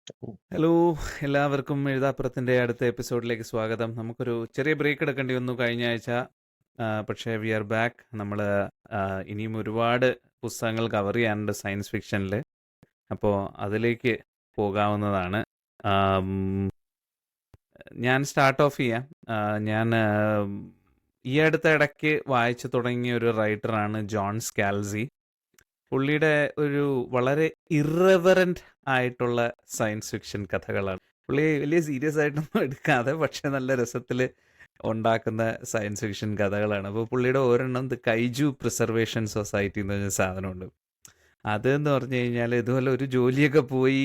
Hello, എല്ലാവർക്കും എഴുതാപ്പുറത്തിൻ്റെ അടുത്ത എപ്പിസോഡിലേക്ക് സ്വാഗതം. നമുക്കൊരു ചെറിയ ബ്രേക്ക് എടുക്കേണ്ടി വന്നു കഴിഞ്ഞ ആഴ്ച. പക്ഷേ വി ആർ ബാക്ക്. നമ്മൾ ഇനിയും ഒരുപാട് പുസ്തകങ്ങൾ കവർ ചെയ്യാനുണ്ട് സയൻസ് ഫിക്ഷനിൽ. അപ്പോൾ അതിലേക്ക് പോകാവുന്നതാണ്. ആം, ഞാൻ സ്റ്റാർട്ട് ഓഫ് ചെയ്യാം. ഞാൻ ഈ അടുത്ത ഇടയ്ക്ക് വായിച്ചു തുടങ്ങിയ ഒരു റൈറ്ററാണ് ജോൺ സ്കാൽസി. പുള്ളിയുടെ ഒരു വളരെ ഇറവറൻറ്റ് ആയിട്ടുള്ള സയൻസ് ഫിക്ഷൻ കഥകളാണ്. പുള്ളി വലിയ സീരിയസ് ആയിട്ടൊന്നും എടുക്കാതെ പക്ഷെ നല്ല രസത്തിൽ ഉണ്ടാക്കുന്ന സയൻസ് ഫിക്ഷൻ കഥകളാണ്. അപ്പോൾ പുള്ളിയുടെ ഒരെണ്ണം ദ കൈജു പ്രിസർവേഷൻ സൊസൈറ്റി എന്ന് പറഞ്ഞ സാധനമുണ്ട്. അതെന്ന് പറഞ്ഞു കഴിഞ്ഞാൽ ഇതുപോലെ ഒരു ജോലിയൊക്കെ പോയി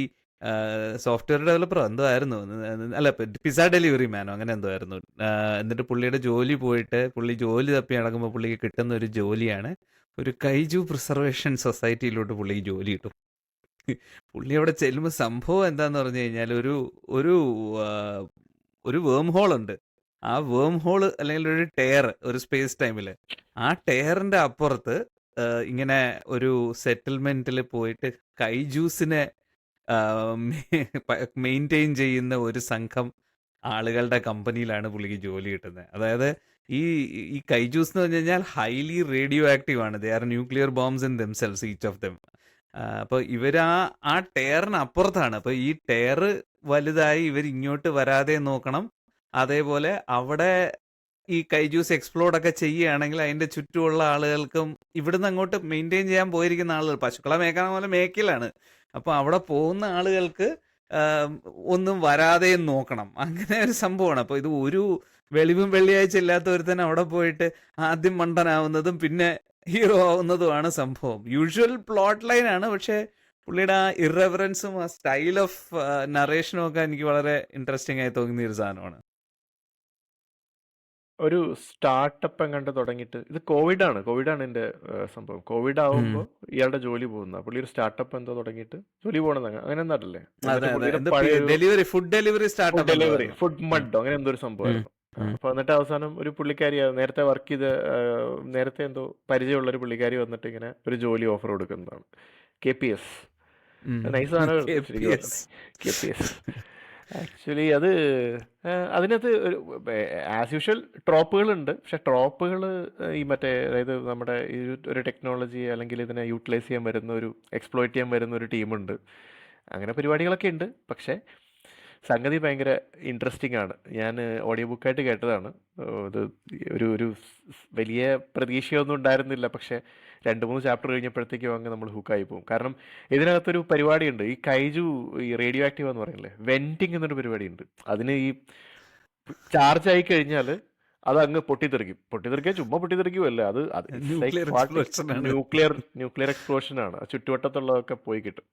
സോഫ്റ്റ്വെയർ ഡെവലപ്പറോ എന്തോ ആയിരുന്നു, അല്ല പിസ്സ ഡെലിവറി മാനോ അങ്ങനെ എന്തോ ആയിരുന്നു. എന്നിട്ട് പുള്ളിയുടെ ജോലി പോയിട്ട് പുള്ളി ജോലി തപ്പി നടക്കുമ്പോൾ പുള്ളിക്ക് കിട്ടുന്ന ഒരു ജോലിയാണ് ഒരു കൈജു പ്രിസർവേഷൻ സൊസൈറ്റിയിലോട്ട് പുള്ളിക്ക് ജോലി കിട്ടും. പുള്ളി അവിടെ ചെല്ലുമ്പോൾ സംഭവം എന്താന്ന് പറഞ്ഞു കഴിഞ്ഞാൽ ഒരു ഒരു ആ, ഒരു വേം ഹോൾ ഉണ്ട്. ആ വേം ഹോള് അല്ലെങ്കിൽ ഒരു ടയർ ഒരു സ്പേസ് ടൈമിൽ ആ ടയറിന്റെ അപ്പുറത്ത് ഇങ്ങനെ ഒരു സെറ്റിൽമെന്റിൽ പോയിട്ട് കൈജൂസിനെ മെയിൻറ്റെയിൻ ചെയ്യുന്ന ഒരു സംഘം ആളുകളുടെ കമ്പനിയിലാണ് പുള്ളിക്ക് ജോലി കിട്ടുന്നത്. അതായത് ഈ ഈ കൈജൂസ് എന്ന് പറഞ്ഞു കഴിഞ്ഞാൽ ഹൈലി റേഡിയോ ആക്റ്റീവ് ആണ്. They are nuclear bombs in themselves each of them. അപ്പോൾ ഇവർ ആ ടയറിന് അപ്പുറത്താണ്. അപ്പോൾ ഈ ടയർ വലുതായി ഇവർ ഇങ്ങോട്ട് വരാതെ നോക്കണം. അതേപോലെ അവിടെ ഈ കൈജൂസ് എക്സ്പ്ലോഡ് ഒക്കെ ചെയ്യുകയാണെങ്കിൽ അതിന്റെ ചുറ്റുമുള്ള ആളുകൾക്കും ഇവിടുന്ന് അങ്ങോട്ട് മെയിൻറ്റെയിൻ ചെയ്യാൻ പോയിരിക്കുന്ന ആളുകൾ പശുക്കളെ മേക്കാൻ പോലെ മേക്കിലാണ്. അപ്പോൾ അവിടെ പോകുന്ന ആളുകൾക്ക് ഒന്നും വരാതെ നോക്കണം. അങ്ങനെ ഒരു സംഭവമാണ്. അപ്പോൾ ഇത് ഒരു വെളിവും വെള്ളിയാഴ്ച ഇല്ലാത്ത ഒരുത്തൻ അവിടെ പോയിട്ട് ആദ്യം മണ്ടനാവുന്നതും പിന്നെ ഹീറോ ആവുന്നതുമാണ് സംഭവം. യൂഷ്വൽ പ്ലോട്ട് ലൈൻ ആണ്, പക്ഷേ പുള്ളിയുടെ ആ ഇറവറൻസും ആ സ്റ്റൈൽ ഓഫ് നറേഷനും ഒക്കെ എനിക്ക് വളരെ ഇൻട്രസ്റ്റിംഗ് ആയി തോന്നിയ ഒരു സാധനമാണ്. ഒരു സ്റ്റാർട്ടപ്പ് എങ്ങാണ്ട് തുടങ്ങിയിട്ട് ഇത് കോവിഡാണ് എൻ്റെ സംഭവം. കോവിഡ് ആവുമ്പോൾ ഇയാളുടെ ജോലി പോകുന്ന പുള്ളി ഒരു സ്റ്റാർട്ടപ്പ് എന്തോ തുടങ്ങിയിട്ട് ജോലി പോകണമെന്ന് അങ്ങനെ എന്താണല്ലേ, അതെ എന്നിട്ട് അതെ, പുള്ളിയുടെ എന്ത് പഴയ delivery food delivery food startup എന്തോ ഡെലിവറി ആയിരുന്നു. ഫുഡ് മഡോ അങ്ങനെ എന്തോ ഒരു സംഭവമായിരുന്നു. അപ്പൊ എന്നിട്ട് അവസാനം ഒരു പുള്ളിക്കാരി നേരത്തെ വർക്ക് ചെയ്ത് നേരത്തെ എന്തോ പരിചയമുള്ള ഒരു പുള്ളിക്കാരി വന്നിട്ട് ഇങ്ങനെ ഒരു ജോലി ഓഫർ കൊടുക്കുന്നതാണ്. KPS നൈസ് സാധനം ശരിക്കും KPS. KPS ആക്ച്വലി അത് അതിനകത്ത് ഒരു ആസ് യൂഷ്വൽ ട്രോപ്പുകളുണ്ട്. പക്ഷെ ട്രോപ്പുകൾ ഈ മറ്റേ അതായത് നമ്മുടെ ഈ ഒരു ടെക്നോളജി അല്ലെങ്കിൽ ഇതിനെ യൂട്ടിലൈസ് ചെയ്യാൻ വരുന്ന ഒരു എക്സ്പ്ലോയിറ്റ് ചെയ്യാൻ വരുന്ന ഒരു ടീമുണ്ട്. അങ്ങനെ പരിപാടികളൊക്കെ ഉണ്ട്. പക്ഷേ സംഗതി ഭയങ്കര ഇൻട്രസ്റ്റിംഗ് ആണ്. ഞാൻ ഓഡിയോ ബുക്കായിട്ട് കേട്ടതാണ്. ഇത് ഒരു വലിയ പ്രതീക്ഷയൊന്നും ഉണ്ടായിരുന്നില്ല. പക്ഷേ 2-3 ചാപ്റ്റർ കഴിഞ്ഞപ്പോഴത്തേക്കും അങ്ങ് നമ്മൾ ഹുക്കായി പോകും. കാരണം ഇതിനകത്തൊരു പരിപാടിയുണ്ട്. ഈ കൈജു ഈ റേഡിയോ ആക്റ്റീവ് എന്ന് പറയില്ലേ, വെൻറ്റിംഗ് എന്നൊരു പരിപാടിയുണ്ട്. അതിന് ഈ ചാർജ് ആയി കഴിഞ്ഞാൽ അത് അങ്ങ് പൊട്ടിത്തെറിക്കാൻ ചുമ്മാ പൊട്ടിത്തെറിക്കുമല്ല, അത് ന്യൂക്ലിയർ എക്സ്പ്ലോഷൻ ആണ്. ന്യൂക്ലിയർ എക്സ്പ്ലോഷൻ ആണ്. ചുറ്റുവട്ടത്തുള്ളതൊക്കെ പോയി കിട്ടും.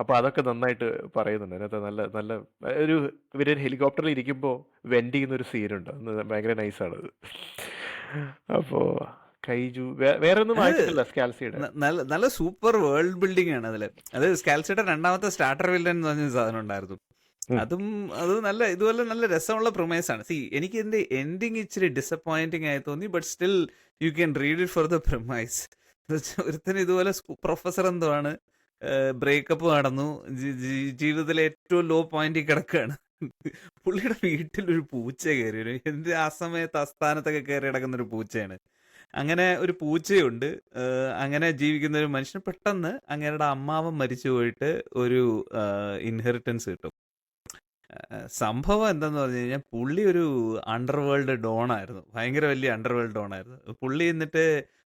അപ്പോൾ അതൊക്കെ നന്നായിട്ട് പറയുന്നുണ്ട് അതിനകത്ത്. നല്ല നല്ല ഒരു ഇവര് ഹെലികോപ്റ്ററിൽ ഇരിക്കുമ്പോൾ വെൻഡ് ചെയ്യുന്ന ഒരു സീനുണ്ട്. അത് ഭയങ്കര നൈസാണ് അത്. അപ്പോൾ കൈജു വേറെ ഒന്നും വായിച്ചിട്ടില്ല സ്കാൽസിയുടെ. നല്ല നല്ല സൂപ്പർ വേൾഡ് ബിൽഡിംഗ് ആണ് അതില്. അത് സ്കാൽസിയുടെ രണ്ടാമത്തെ സ്റ്റാർട്ടർ വില്ലൻ എന്ന് പറഞ്ഞ സാധനം ഉണ്ടായിരുന്നു. അത് നല്ല ഇതുപോലെ നല്ല രസമുള്ള പ്രൊമൈസ് ആണ്. എനിക്ക് ഇതിന്റെ എൻഡിങ് ഇച്ചിരി ഡിസപ്പോയിന്റിങ് ആയി തോന്നി. But still you can read it for the promise. ഒരുത്തന് ഇതുപോലെ പ്രൊഫസർ എന്തോ ആണ്, ബ്രേക്കപ്പ് നടന്നു, ജീവിതത്തിലെ ഏറ്റവും ലോ പോയിന്റിൽ കിടക്കുകയാണ്. പുള്ളിയുടെ വീട്ടിലൊരു പൂച്ച കയറി വരും. എന്ത് ആ സമയത്ത് ആസ്ഥാനത്തൊക്കെ കയറി കിടക്കുന്ന ഒരു പൂച്ചയാണ്. അങ്ങനെ ഒരു പൂച്ചയുണ്ട്. അങ്ങനെ ജീവിക്കുന്ന ഒരു മനുഷ്യന് പെട്ടെന്ന് അങ്ങേരുടെ അമ്മാവൻ മരിച്ചു പോയിട്ട് ഒരു ഇൻഹെറിറ്റൻസ് കിട്ടും. സംഭവം എന്താന്ന് പറഞ്ഞു കഴിഞ്ഞാൽ പുള്ളി ഒരു അണ്ടർവേൾഡ് ഡോൺ ആയിരുന്നു. ഭയങ്കര വലിയ അണ്ടർവേൾഡ് ഡോൺ ആയിരുന്നു പുള്ളി. എന്നിട്ട്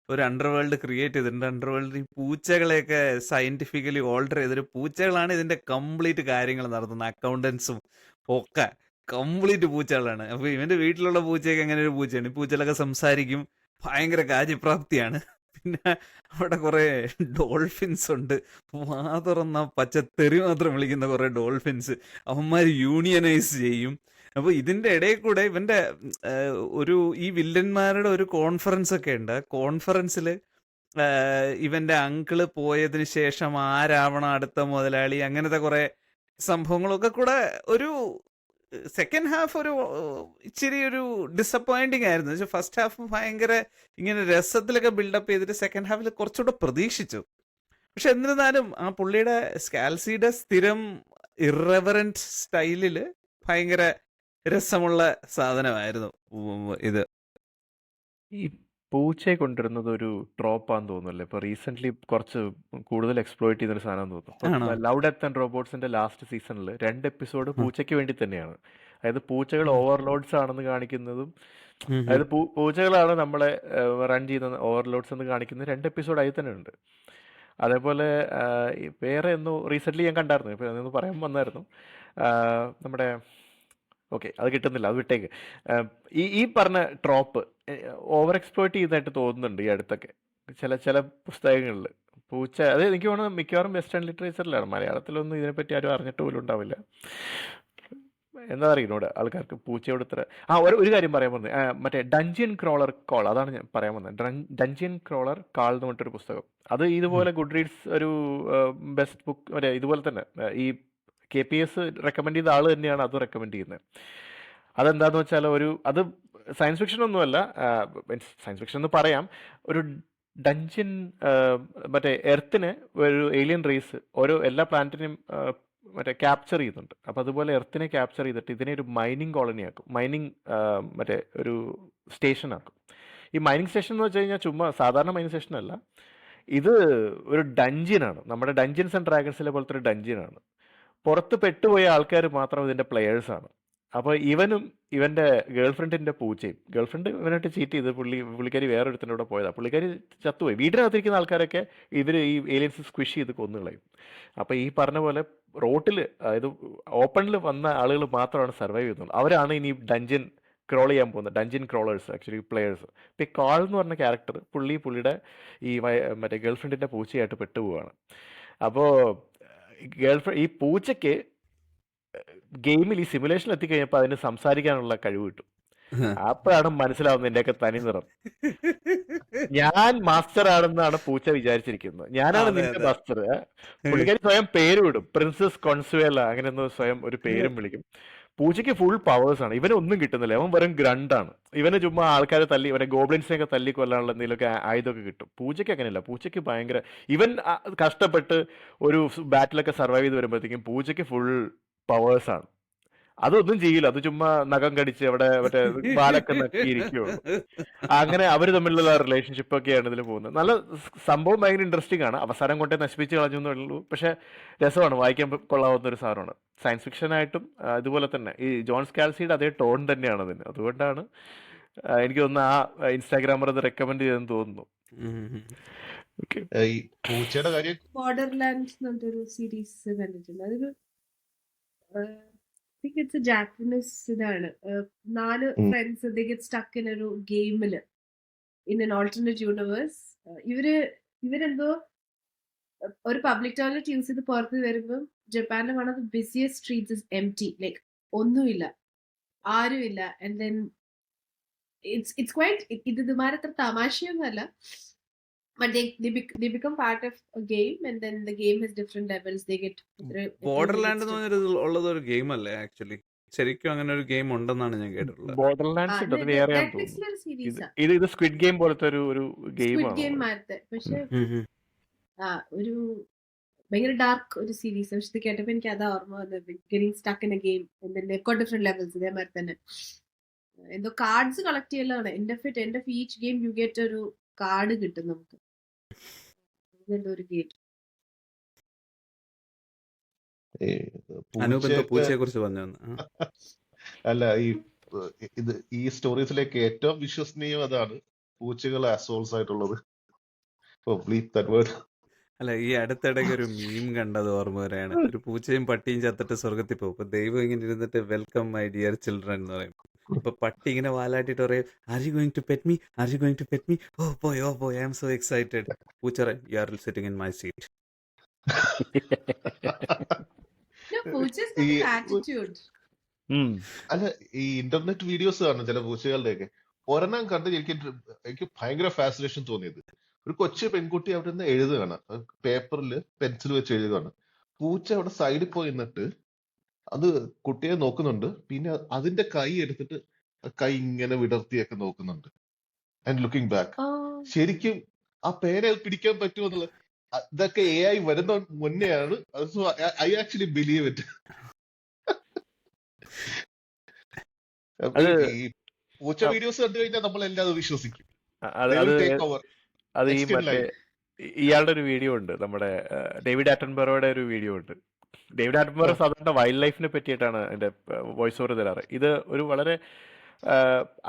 ഒരു അണ്ടർവേൾഡ് ക്രിയേറ്റ് ചെയ്തിട്ടുണ്ട്. അണ്ടർവേൾഡിൽ ഈ പൂച്ചകളെയൊക്കെ സയന്റിഫിക്കലി ഓൾട്ടർ ചെയ്തൊരു പൂച്ചകളാണ് ഇതിന്റെ കംപ്ലീറ്റ് കാര്യങ്ങൾ നടത്തുന്നത്. അക്കൗണ്ടൻസും ഒക്കെ കംപ്ലീറ്റ് പൂച്ചകളാണ്. അപ്പൊ ഇവന്റെ വീട്ടിലുള്ള പൂച്ചയൊക്കെ അങ്ങനെ ഒരു പൂച്ചയാണ്. ഈ പൂച്ചകളൊക്കെ സംസാരിക്കും, ഭയങ്കര കാര്യപ്രാപ്തിയാണ്. പിന്നെ അവിടെ കുറെ ഡോൾഫിൻസ് ഉണ്ട്. വാ തുറന്ന പച്ചത്തെറി മാത്രം വിളിക്കുന്ന കുറെ ഡോൾഫിൻസ്. അവന്മാർ യൂണിയനൈസ് ചെയ്യും. അപ്പോൾ ഇതിന്റെ ഇടയിൽ കൂടെ ഇവന്റെ ഈ വില്ലന്മാരുടെ ഒരു കോൺഫറൻസ് ഒക്കെ ഉണ്ട്. കോൺഫറൻസിൽ ഇവന്റെ അങ്കിള് പോയതിന് ശേഷം ആരാവണം അടുത്ത മുതലാളി, അങ്ങനത്തെ കുറെ സംഭവങ്ങളൊക്കെ കൂടെ ഒരു സെക്കൻഡ് ഹാഫ് ഒരു ഇച്ചിരി ഒരു ഡിസപ്പോയിന്റിങ് ആയിരുന്നു. പക്ഷെ ഫസ്റ്റ് ഹാഫ് ഭയങ്കര ഇങ്ങനെ രസത്തിലൊക്കെ ബിൽഡപ്പ് ചെയ്തിട്ട് സെക്കൻഡ് ഹാഫിൽ കുറച്ചുകൂടെ പ്രതീക്ഷിച്ചു. പക്ഷെ എന്നിരുന്നാലും ആ പുള്ളിയുടെ സ്കാൽസിയുടെ സ്ഥിരം ഇറവറന്റ് സ്റ്റൈലില് ഭയങ്കര രസമുള്ള സാധനമായിരുന്നു ഇത്. ഈ പൂച്ചയെ കൊണ്ടുവരുന്നത് ഒരു ട്രോപ്പാന്ന് തോന്നുന്നല്ലേ? ഇപ്പൊ റീസെന്റ് കുറച്ച് കൂടുതൽ എക്സ്പ്ലോയിറ്റ് ചെയ്തൊരു സാധനം തോന്നുന്നു. ആണോ? ലവ് ഡെത്ത് ആൻഡ് റോബോട്ട്സിന്റെ ലാസ്റ്റ് സീസണിൽ 2 എപ്പിസോഡ് പൂച്ചയ്ക്ക് വേണ്ടി തന്നെയാണ്. അതായത് പൂച്ചകൾ ഓവർലോഡ്സ് ആണെന്ന് കാണിക്കുന്നതും, അതായത് പൂച്ചകളാണ് നമ്മളെ റൺ ചെയ്യുന്ന ഓവർലോഡ്സ് എന്ന് കാണിക്കുന്ന 2 എപ്പിസോഡ് ആയി തന്നെ ഉണ്ട്. അതേപോലെ വേറെ ഒന്നും റീസെന്റ് ഞാൻ കണ്ടായിരുന്നു. ഇപ്പൊ അതൊന്ന് പറയാൻ വന്നായിരുന്നു. നമ്മുടെ ഓക്കെ, അത് കിട്ടുന്നില്ല, അത് വിട്ടേക്ക്. ഈ പറഞ്ഞ ട്രോപ്പ് ഓവർ എക്സ്പ്ലോയിറ്റ് ചെയ്തതായിട്ട് തോന്നുന്നുണ്ട് ഈ അടുത്തൊക്കെ ചില പുസ്തകങ്ങളിൽ. പൂച്ച, അത് എനിക്ക് തോന്നുന്നത് മിക്കവാറും വെസ്റ്റേൺ ലിറ്ററേച്ചറിലാണ്. മലയാളത്തിലൊന്നും ഇതിനെപ്പറ്റി ആരും അറിഞ്ഞിട്ട് പോലും ഉണ്ടാവില്ല. എന്താ അറിയുന്നോട് ആൾക്കാർക്ക് പൂച്ചയോട് ഇത്ര. ഒരു കാര്യം പറയാൻ വന്നത്, മറ്റേ ഡഞ്ചിയൻ ക്രോളർ കാൾ, അതാണ് ഞാൻ പറയാൻ വന്നത്. ഡഞ്ചിയൻ ക്രോളർ കാൾ എന്ന് പറഞ്ഞിട്ടൊരു പുസ്തകം. അത് ഇതുപോലെ ഗുഡ് റീഡ്സ് ഒരു ബെസ്റ്റ് ബുക്ക് മറ്റേ ഇതുപോലെ തന്നെ ഈ KPS റെക്കമെൻഡ് ചെയ്ത ആൾ തന്നെയാണ് അത് റെക്കമെൻഡ് ചെയ്യുന്നത്. അതെന്താന്ന് വെച്ചാൽ അത് സയൻസ് ഫിക്ഷൻ ഒന്നുമല്ല, സയൻസ് ഫിക്ഷൻ എന്ന് പറയാം. ഒരു ഡഞ്ചിയൻ, മറ്റേ എർത്തിനെ ഒരു ഏലിയൻ റേസ് എല്ലാ പ്ലാനറ്റിനെയും മറ്റേ ക്യാപ്ചർ ചെയ്യുന്നുണ്ട്. അപ്പോൾ അതുപോലെ എർത്തിനെ ക്യാപ്ചർ ചെയ്തിട്ട് ഇതിനെ ഒരു മൈനിങ് കോളനി ആക്കും, മൈനിങ് മറ്റേ ഒരു സ്റ്റേഷൻ ആക്കും. ഈ മൈനിങ് സ്റ്റേഷൻ എന്ന് വെച്ച് കഴിഞ്ഞാൽ ചുമ്മാ സാധാരണ മൈനിങ് സ്റ്റേഷൻ അല്ല, ഇത് ഒരു ഡഞ്ചിയനാണ്. നമ്മുടെ ഡഞ്ചിയൻസ് ആൻഡ് ഡ്രാഗൺസിലെ പോലത്തെ ഒരു ഡഞ്ചിയനാണ്. പുറത്ത് പെട്ടുപോയ ആൾക്കാർ മാത്രം ഇതിൻ്റെ പ്ലെയേഴ്സാണ്. അപ്പോൾ ഇവനും ഇവൻ്റെ ഗേൾഫ്രണ്ടിൻ്റെ പൂച്ചയും, ഗേൾഫ്രണ്ട് ഇവനായിട്ട് ചീറ്റ് ചെയ്ത് പുള്ളിക്കാരി വേറൊരുത്തിൻ്റെ കൂടെ പോയതാണ്. പുള്ളിക്കാരി ചത്തുപോയി. വീടിനകത്തിരിക്കുന്ന ആൾക്കാരൊക്കെ ഈ ഏലിയൻസ് സ്ക്വിഷ് ചെയ്ത് കൊന്നുകളയും. അപ്പോൾ ഈ പറഞ്ഞ പോലെ റോട്ടിൽ, അതായത് ഓപ്പണിൽ വന്ന ആളുകൾ മാത്രമാണ് സർവൈവ് ചെയ്യുന്നത്. അവരാണ് ഇനി ഡഞ്ചൻ ക്രോൾ ചെയ്യാൻ പോകുന്നത്, ഡഞ്ചൻ ക്രോളേഴ്സ് ആക്ച്വലി പ്ലെയേഴ്സ്. ഇപ്പോൾ ഈ കാൾ എന്ന് പറഞ്ഞ ക്യാരക്ടർ പുള്ളിയുടെ ഈ മറ്റേ ഗേൾഫ്രണ്ടിൻ്റെ പൂച്ചയായിട്ട് പെട്ടുപോവാണ്. അപ്പോൾ ഈ പൂച്ചയ്ക്ക് ഗെയിമിൽ ഈ സിമുലേഷൻ എത്തിക്കഴിഞ്ഞപ്പോൾ അതിന് സംസാരിക്കാനുള്ള കഴിവ് കിട്ടും. അപ്പോഴാണ് മനസ്സിലാവുന്നത് എന്റെയൊക്കെ തനി നിറം. ഞാൻ മാസ്റ്റർ ആണെന്നാണ് പൂച്ച വിചാരിച്ചിരിക്കുന്നത്. ഞാനാണ് നിന്റെ മാസ്റ്റർ. പുള്ളിക്കാരി സ്വയം പേര് വിടും, പ്രിൻസസ് കോൺസുവേല അങ്ങനെയൊന്നും സ്വയം ഒരു പേരും വിളിക്കും. പൂച്ചയ്ക്ക് ഫുൾ പവേഴ്സ് ആണ്. ഇവനൊന്നും കിട്ടുന്നില്ല, അവൻ വെറും ഗ്രണ്ടാണ്. ഇവന് ചുമ്മാ ആൾക്കാരെ തല്ലി, ഇവനെ ഗോബ്ലിൻസിനെയൊക്കെ തല്ലി കൊല്ലാനുള്ള എന്തെങ്കിലുമൊക്കെ ആയുധമൊക്കെ കിട്ടും. പൂച്ചയ്ക്ക് അങ്ങനെയല്ല. പൂച്ചയ്ക്ക് ഭയങ്കര, ഇവൻ കഷ്ടപ്പെട്ട് ഒരു ബാറ്റിലൊക്കെ സർവൈവ് ചെയ്ത് വരുമ്പോഴത്തേക്കും പൂച്ചയ്ക്ക് ഫുൾ പവേഴ്സ് ആണ്. അതൊന്നും ചെയ്യില്ല, അത് ചുമ്മാ നഖം കടിച്ച് അവിടെ മറ്റേ പാലൊക്കെ നക്കിയിരിക്കുള്ളൂ. അങ്ങനെ അവർ തമ്മിലുള്ള റിലേഷൻഷിപ്പ് ഒക്കെയാണ് ഇതിൽ പോകുന്നത്. നല്ല സംഭവം, ഭയങ്കര ഇൻട്രസ്റ്റിംഗ് ആണ്. അവസാനം കൊണ്ടേ നശിപ്പിച്ച് കളഞ്ഞേ ഉള്ളൂ, പക്ഷെ രസമാണ്, വായിക്കാൻ കൊള്ളാവുന്ന ഒരു സാധനമാണ്. സയൻസ് ഫിക്ഷൻ ആയിട്ടും ഇതുപോലെ തന്നെ ഈ ജോൺ സ്കാൽസിയുടെ അതേ ടോൺ തന്നെയാണ് അതിന്. അതുകൊണ്ടാണ് എനിക്ക് തോന്നുന്നു ആ ഇൻസ്റ്റാഗ്രാമർ അത് റെക്കമെൻഡ് ചെയ്തെന്ന് തോന്നുന്നു. ഈ പൂച്ചയുടെ കാര്യം, ബോർഡർലാൻഡ്സ് എന്ന് പറഞ്ഞൊരു സീരീസ് കണ്ടിട്ടുണ്ട്. അതൊരു I think it's a Japanese ഇതാണ്. 4 friends they get stuck in ഒരു ഗെയിമില് in an alternate universe. ഇവരെന്തോ ഒരു പബ്ലിക് ടോയ്ലറ്റ് യൂസ് ചെയ്ത് പുറത്ത് വരുമ്പോൾ ജപ്പാനിലെ one of the busiest streets is empty, like ഒന്നുമില്ല, ആരുമില്ല. and then it's quite, ഇത് ഇതുമാരത്ര തമാശയൊന്നുമല്ല, but they become part of a game, and then the game has different levels. They get ബോർഡർലാൻഡ് എന്ന് പറഞ്ഞൊരു ഉള്ളത് ഒരു ഗെയിം അല്ലേ ആക്ച്വലി? ശരിക്കും അങ്ങനെ ഒരു ഗെയിം ഉണ്ടെന്നാണ് ഞാൻ കേട്ടിട്ടുള്ളത്. ബോർഡർലാൻഡ്സ് ഉണ്ട്, അത് വേറെയാണെന്ന് തോന്നുന്നു. ഇത് സ്ക്വിഡ് ഗെയിം പോലത്തെ ഒരു ഗെയിമാണ്. പക്ഷെ ഒരു ഭയങ്കര ഡാർക്ക് ഒരു സീരീസ്. പക്ഷെ ഇത് കേട്ടപ്പോ എനിക്ക് അതാ ഓർമ്മ വന്നത്, getting stuck in A game, different levels. ഇതേമാതിരി തന്നെ എന്തോ കാർഡ്സ് കളക്ട് ചെയ്യലാണ്. End of each game you get ഒരു കാർഡ് കിട്ടും നമുക്ക്. ഒരു ഗെയിം. പൂച്ചയെ കുറിച്ച് പറഞ്ഞു. അല്ല, ഈ സ്റ്റോറീസിലേക്ക് ഏറ്റവും വിശ്വസനീയം അതാണ്, പൂച്ചകൾ അസോൾസ് ആയിട്ടുള്ളത്. അല്ല, ഈ അടുത്തിടയ്ക്ക് ഒരു മീം കണ്ടത് ഓർമ്മ വരെയാണ്. ഒരു പൂച്ചയും പട്ടിയും ചത്തിട്ട് സ്വർഗത്തിൽ പോകും. അപ്പൊ ദൈവം ഇങ്ങനെ ഇരുന്നിട്ട് വെൽക്കം മൈ ഡിയർ ചിൽഡ്രൻ എന്ന് പറയും. അപ്പൊ പട്ടി ഇങ്ങനെ വാലാട്ടിട്ട് പറയും, are you going to pet me, are you going to pet me, oh boy I am so excited. പൂച്ച പറയും, you are sitting in my seat. അല്ല, ഈ ഇന്റർനെറ്റ് വീഡിയോസ് കാണും ചില പൂച്ചകളുടെയൊക്കെ. ഒരെണ്ണം കണ്ട് എനിക്ക് ഭയങ്കര ഫാസിനേഷൻ തോന്നിയത്, ഒരു കൊച്ചു പെൺകുട്ടി അവിടെ നിന്ന് എഴുതുകയാണ്, പേപ്പറിൽ പെൻസിൽ വെച്ച് എഴുതുകയാണ്. പൂച്ച അവിടെ സൈഡിൽ പോയി നിന്നിട്ട് അത് കുട്ടിയെ നോക്കുന്നുണ്ട്. പിന്നെ അതിന്റെ കൈ എടുത്തിട്ട് കൈ ഇങ്ങനെ വിടർത്തിയൊക്കെ നോക്കുന്നുണ്ട്. And looking back. ശരിക്കും ആ പേന പിടിക്കാൻ പറ്റുമെന്നുള്ളത് ഇതൊക്കെ AI വരുന്ന മുന്നെയാണ്. I actually believe it. അപ്പൊ അത് ഈ പൂച്ച അ- വീഡിയോസ് കണ്ടു കഴിഞ്ഞാൽ നമ്മൾ എല്ലാം വിശ്വസിക്കും. അത് They അത് will take over അത് ഈ next in മറ്റേ line. ഇയാളുടെ ഒരു വീഡിയോ ഉണ്ട്, നമ്മുടെ ഡേവിഡ് ആറ്റൻബറോയുടെ ഒരു വീഡിയോ ഉണ്ട്. ഡേവിഡ് ആറ്റൻബറോ ആ, സാധാരണ വൈൽഡ് ലൈഫിനെ പറ്റിയിട്ടാണ് അതിന്റെ വോയിസ് ഓവർ തരാറ്. ഇത് ഒരു വളരെ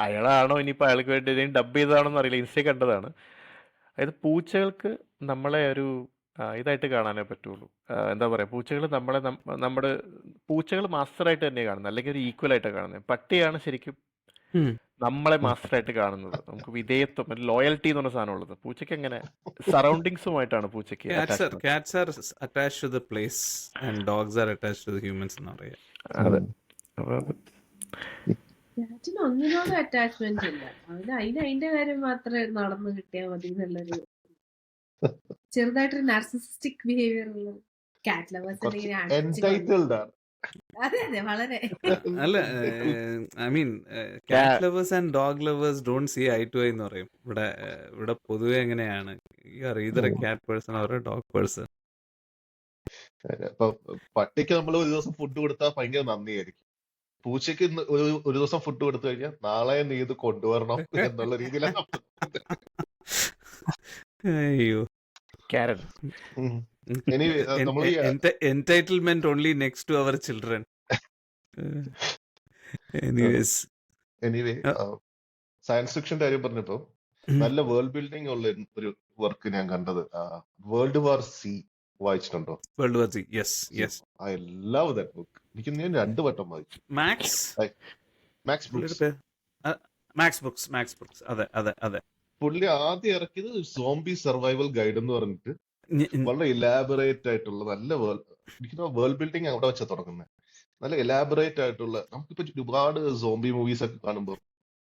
അയാളാണോ ഇനിയിപ്പോൾ അയാൾക്ക് വേണ്ടി ഡബ് ചെയ്തതാണോ എന്ന് അറിയില്ല, ഇൻസ്റ്റേ കണ്ടതാണ്. അതായത് പൂച്ചകൾക്ക് നമ്മളെ ഒരു ഇതായിട്ട് കാണാനേ പറ്റുള്ളൂ. എന്താ പറയുക, പൂച്ചകൾ നമ്മളെ നമ്മുടെ പൂച്ചകൾ മാസ്റ്ററായിട്ട് തന്നെ കാണുന്നത്, അല്ലെങ്കിൽ ഒരു ഈക്വൽ ആയിട്ട് കാണുന്നത്. പട്ടിയാണ് ശരിക്കും ഉം. നമ്മളെ മാസ്റ്ററായിട്ട് കാണുന്നത്. നമുക്ക് വിധേയത്വം, ഒരു ലോയൽറ്റി എന്ന് പറഞ്ഞ സാധനം ഉള്ളത്. പൂച്ചയ്ക്ക് എങ്ങനെ സറൗണ്ടിങ്സുമായിട്ടാണ് പൂച്ചയ്ക്ക് attachment. Cats are attached to the place and dogs are attached to the humans എന്ന് പറയാം. അതെ. ഉം. അപ്പൊ അത് ക്യാറ്റിന് ഒന്നിനോടും അറ്റാച്ച്മെന്റ് ഇല്ല. അതിന്റെ കാര്യം മാത്രമേ നടന്നു കിട്ടിയാൽ മതി എന്നുള്ളൊരു ചെറുതായിട്ടൊരു നാർസിസിസ്റ്റിക് ബിഹേവിയർ ഉള്ള കാറ്റ് ലവേഴ്സ് കുറച്ച് ഇങ്ങനെ അടിച്ചു കൊല്ലും. entitled ആണ്. അതെ അതെ, വളരെ അല്ല, I mean cat lovers and dog lovers don't see eye to eye എന്ന് പറയും. ഇവിടെ പൊതുവെ എങ്ങനെയാണ്, either a cat person or a dog person. അപ്പൊ പട്ടിക്ക് നമ്മൾ ഒരു ദിവസം ഫുഡ് കൊടുത്താൽ ഭയങ്കര നന്ദിയായിരിക്കും. പൂച്ചയ്ക്ക് ഇന്ന് ഒരു ദിവസം ഫുഡ് കൊടുത്തു കഴിഞ്ഞാൽ നാളെ നീ ഇത് കൊണ്ടുവരണം എന്നുള്ള രീതിയിലാണ് നമ്മൾ. അയ്യോ, കാരൻ. ഉം. Anyway, നമ്മൾ ഈ entitlement only next to our children. Anyways, anyway science ഫിക്ഷന്റെ കാര്യം പറഞ്ഞപ്പോ നല്ല വേൾഡ് ബിൽഡിംഗ് ഉള്ള ഒരു വർക്ക് ഞാൻ കണ്ടത് വേൾഡ് വാർ സി വായിച്ചിട്ടുണ്ടോ? World War Z, yes. I love that book. എനിക്ക് ഞാൻ 2 വട്ടം വായിച്ചു. Max മാക്സ് പുള്ളിയുടെ ബ്രൂക്സ്. പേര് Max Brooks. അതെ. പുള്ളി ആദ്യം ഇറക്കിയത് സോംബി സർവൈവൽ ഗൈഡ് എന്ന് പറഞ്ഞിട്ട് വളരെ ഇലാബറേറ്റ് ആയിട്ടുള്ള നല്ല എനിക്ക് വേൾഡ് ബിൽഡിംഗ് അവിടെ വെച്ചാ തുടങ്ങുന്നത്. നല്ല എലാബറേറ്റ് ആയിട്ടുള്ള, നമുക്കിപ്പോ ഒരുപാട് സോംബി മൂവീസ് ഒക്കെ കാണുമ്പോൾ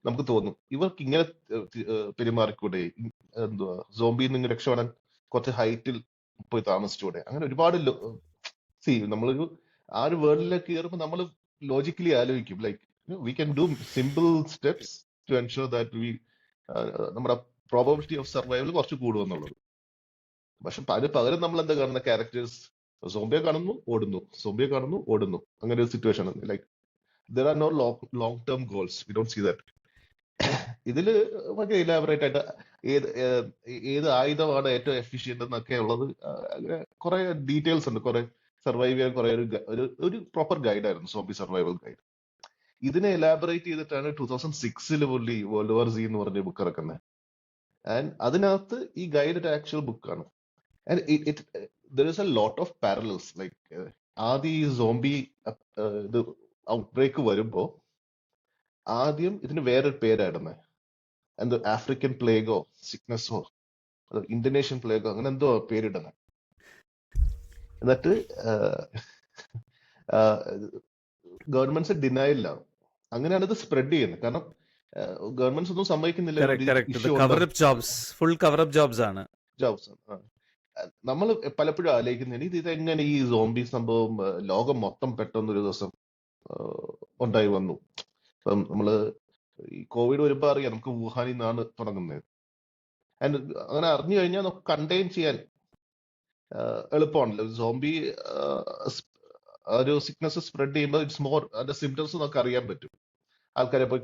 നമുക്ക് തോന്നും ഇവർക്ക് ഇങ്ങനെ പെരുമാറിക്കൂടെ, എന്തുവാ സോംബിയിൽ നിന്ന് രക്ഷപ്പെടാൻ കുറച്ച് ഹൈറ്റിൽ പോയി താമസിച്ചൂടെ, അങ്ങനെ ഒരുപാട് നമ്മളൊരു ആ ഒരു വേൾഡിലേക്ക് കയറുമ്പോൾ നമ്മൾ ലോജിക്കലി ആലോചിക്കും like we can do simple steps to ensure that നമ്മുടെ പ്രോബബിലിറ്റി ഓഫ് സർവൈവൽ കുറച്ച് കൂടുമെന്നുള്ളത്. പക്ഷെ പകരം നമ്മൾ എന്താ കാണുന്ന ക്യാരക്ടേഴ്സ് സോംബിയെ കാണുന്നു ഓടുന്നു അങ്ങനെ ഒരു situation. Like there are no long term goals, we don't see that. ഇതില് ഭയങ്കര ഇലാബറേറ്റ് ആയിട്ട് ഏത് ആയുധമാണ് ഏറ്റവും എഫിഷ്യന്റ് എന്നൊക്കെ ഉള്ളത്, അങ്ങനെ കുറെ ഡീറ്റെയിൽസ് ഉണ്ട്. കുറെ സർവൈവ് ചെയ്യാൻ കുറെ ഒരു പ്രോപ്പർ ഗൈഡായിരുന്നു സോംബി സർവൈവൽ ഗൈഡ്. ഇതിനെ എലാബറേറ്റ് ചെയ്തിട്ടാണ് 2006 പുള്ളി വേൾഡ് വാർ സി എന്ന് പറഞ്ഞ ബുക്ക് ഇറക്കുന്നത്. ആൻഡ് അതിനകത്ത് ഈ ഗൈഡ് ഒരു ആക്ച്വൽ ബുക്കാണ്. And there is a lot of parallels. Like ആദ്യം ഈ സോംബി ഇത് ഔട്ട്ബ്രേക്ക് വരുമ്പോ ആദ്യം ഇതിന് വേറൊരു പേരായിരുന്നു, എന്തോ ആഫ്രിക്കൻ പ്ലേഗോ സിക്നസോ ഇന്തോനേഷ്യൻ പ്ലേഗോ അങ്ങനെ എന്തോ പേരിടുന്നത്. എന്നിട്ട് ഗവൺമെന്റ്സ് ഡിനൈലാണ്. അങ്ങനെയാണ് ഇത് സ്പ്രെഡ് ചെയ്യുന്നത്. കാരണം ഗവൺമെന്റ്സ് ഒന്നും സമ്മതിക്കുന്നില്ല. ഫുൾ കവറപ്പ് ജോബ്സ് ആണ്. നമ്മൾ പലപ്പോഴും ആലോചിക്കുന്നതിന് ഇതെങ്ങനെ ഈ സോംബി സംഭവം ലോകം മൊത്തം പെട്ടെന്നൊരു ദിവസം ഉണ്ടായി വന്നു. ഇപ്പം നമ്മള് ഈ കോവിഡ് വരുമ്പോ അറിയാം നമുക്ക് വുഹാനിൽ നിന്നാണ് തുടങ്ങുന്നത്. ആൻഡ് അങ്ങനെ അറിഞ്ഞു കഴിഞ്ഞാൽ നമുക്ക് കണ്ടെയ്ൻ ചെയ്യാൻ എളുപ്പമാണല്ലോ. സോംബി ഒരു സിക്നസ് സ്പ്രെഡ് ചെയ്യുമ്പോൾ ഇറ്റ്സ് മോർ, അതിന്റെ സിംറ്റംസ് നമുക്ക് അറിയാൻ പറ്റും. ആൾക്കാരെ പോയി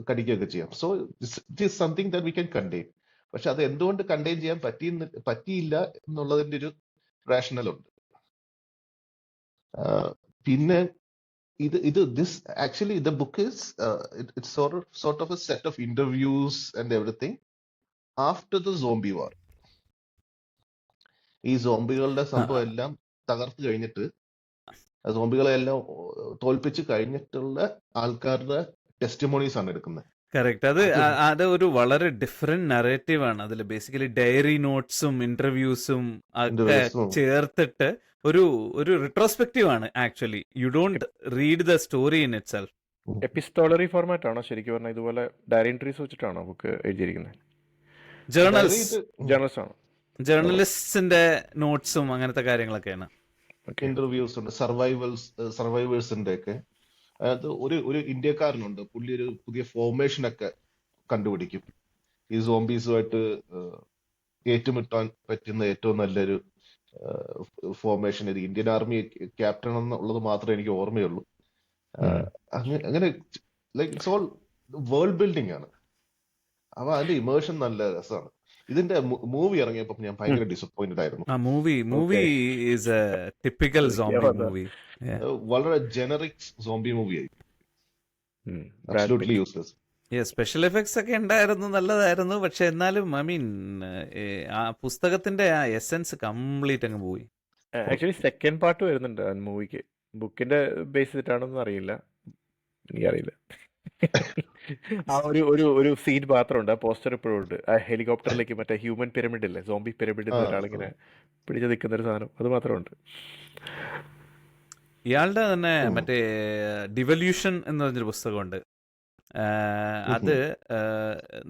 കടിക്കുകയൊക്കെ ചെയ്യാം. So it is something that we can contain. പക്ഷെ അത് എന്തുകൊണ്ട് കണ്ടെയ്ൻ ചെയ്യാൻ പറ്റിയില്ല എന്നുള്ളതിന്റെ ഒരു റാഷണൽ ഉണ്ട്. പിന്നെ this actually the book is it's sort of a set of interviews and everything after the zombie war. ഈ സോംബികളുടെ സംഭവം എല്ലാം തകർത്ത് കഴിഞ്ഞിട്ട്, സോംബികളെ എല്ലാം തോൽപ്പിച്ച് കഴിഞ്ഞിട്ടുള്ള ആൾക്കാരുടെ ടെസ്റ്റിമോണീസ് ആണ് എടുക്കുന്നത്. കറക്റ്റ്. അത് ഒരു വളരെ ഡിഫറെന്റ് നറേറ്റീവ് ആണ്. അതിൽ ബേസിക്കലി ഡയറി നോട്ട്സും ഇന്റർവ്യൂസും ഒക്കെ ചേർത്തിട്ട് ഒരു റിട്രോസ്പെക്റ്റീവ് ആണ് actually. You don't read the story in it self. Epistolary format ആണോ ശരിക്കും പറഞ്ഞാൽ? ഇതുപോലെ ഡയറി എൻട്രീസ് വെച്ചിട്ടാണോ ബുക്ക് എഴുതിയിരിക്കുന്നത്? ജേർണൽസ് ആണോ? ജേർണലിസ്റ്റിന്റെ നോട്ട്സും അങ്ങനത്തെ കാര്യങ്ങളൊക്കെയാണ്. ഇന്റർവ്യൂസ് ഉണ്ട്, സർവൈവേഴ്സിന്റെ ഒക്കെ. അതായത് ഒരു ഇന്ത്യക്കാരനുണ്ട്, പുള്ളി ഒരു പുതിയ ഫോർമേഷൻ ഒക്കെ കണ്ടുപിടിക്കും. ഈ സോംബീസുമായിട്ട് ഏറ്റുമുട്ടാൻ പറ്റുന്ന ഏറ്റവും നല്ലൊരു ഫോർമേഷൻ ഇത് ഇന്ത്യൻ ആർമി ക്യാപ്റ്റൻ എന്നുള്ളത് മാത്രമേ എനിക്ക് ഓർമ്മയുള്ളൂ. അങ്ങനെ like it's all world building ആണ്. അപ്പൊ അതിന്റെ ഇമേഷൻ നല്ല രസമാണ്. ഇതിന്റെ മൂവി ഇറങ്ങിയപ്പോ ഞാൻ ഭയങ്കര ഡിസപ്പോയിന്റഡ് ആയിരുന്നു. ആ movie is A typical zombie movie. വളരെ ജനറിക് സോംബി മൂവി ആയി, അബ്സല്യൂട്ട്ലി യൂസ്ലെസ്. സ്പെഷ്യൽ എഫക്ട്സ് ഒക്കെ ഉണ്ടായിരുന്നു, നല്ലതായിരുന്നു. പക്ഷെ എന്നാലും ഐ മീൻ ആ പുസ്തകത്തിന്റെ ആ എസെൻസ് കംപ്ലീറ്റ് അങ്ങ് പോയി. ആക്ച്വലി സെക്കൻഡ് പാർട്ട് വരുന്നുണ്ട് ആ മൂവിക്ക്. ബുക്കിന്റെ ബേസ് ചെയ്തിട്ടാണെന്ന് അറിയില്ല, എനിക്കറിയില്ല. ആ ഒരു സീൻ മാത്രമുണ്ട്, ആ പോസ്റ്റർ ഇപ്പോഴും ഉണ്ട്. ആ ഹെലികോപ്റ്ററിലേക്ക് മറ്റേ ഹ്യൂമൻ പിരമിഡ് ഇല്ലേ, സോംബി പിരമിഡിൽ നിന്ന് ഒരാളിങ്ങനെ പിടിച്ചു നിൽക്കുന്ന ഒരു സാധനം, അത് മാത്രമുണ്ട്. ഇയാളുടെ തന്നെ മറ്റേ ഡിവല്യൂഷൻ എന്ന് പറഞ്ഞൊരു പുസ്തകമുണ്ട്. അത്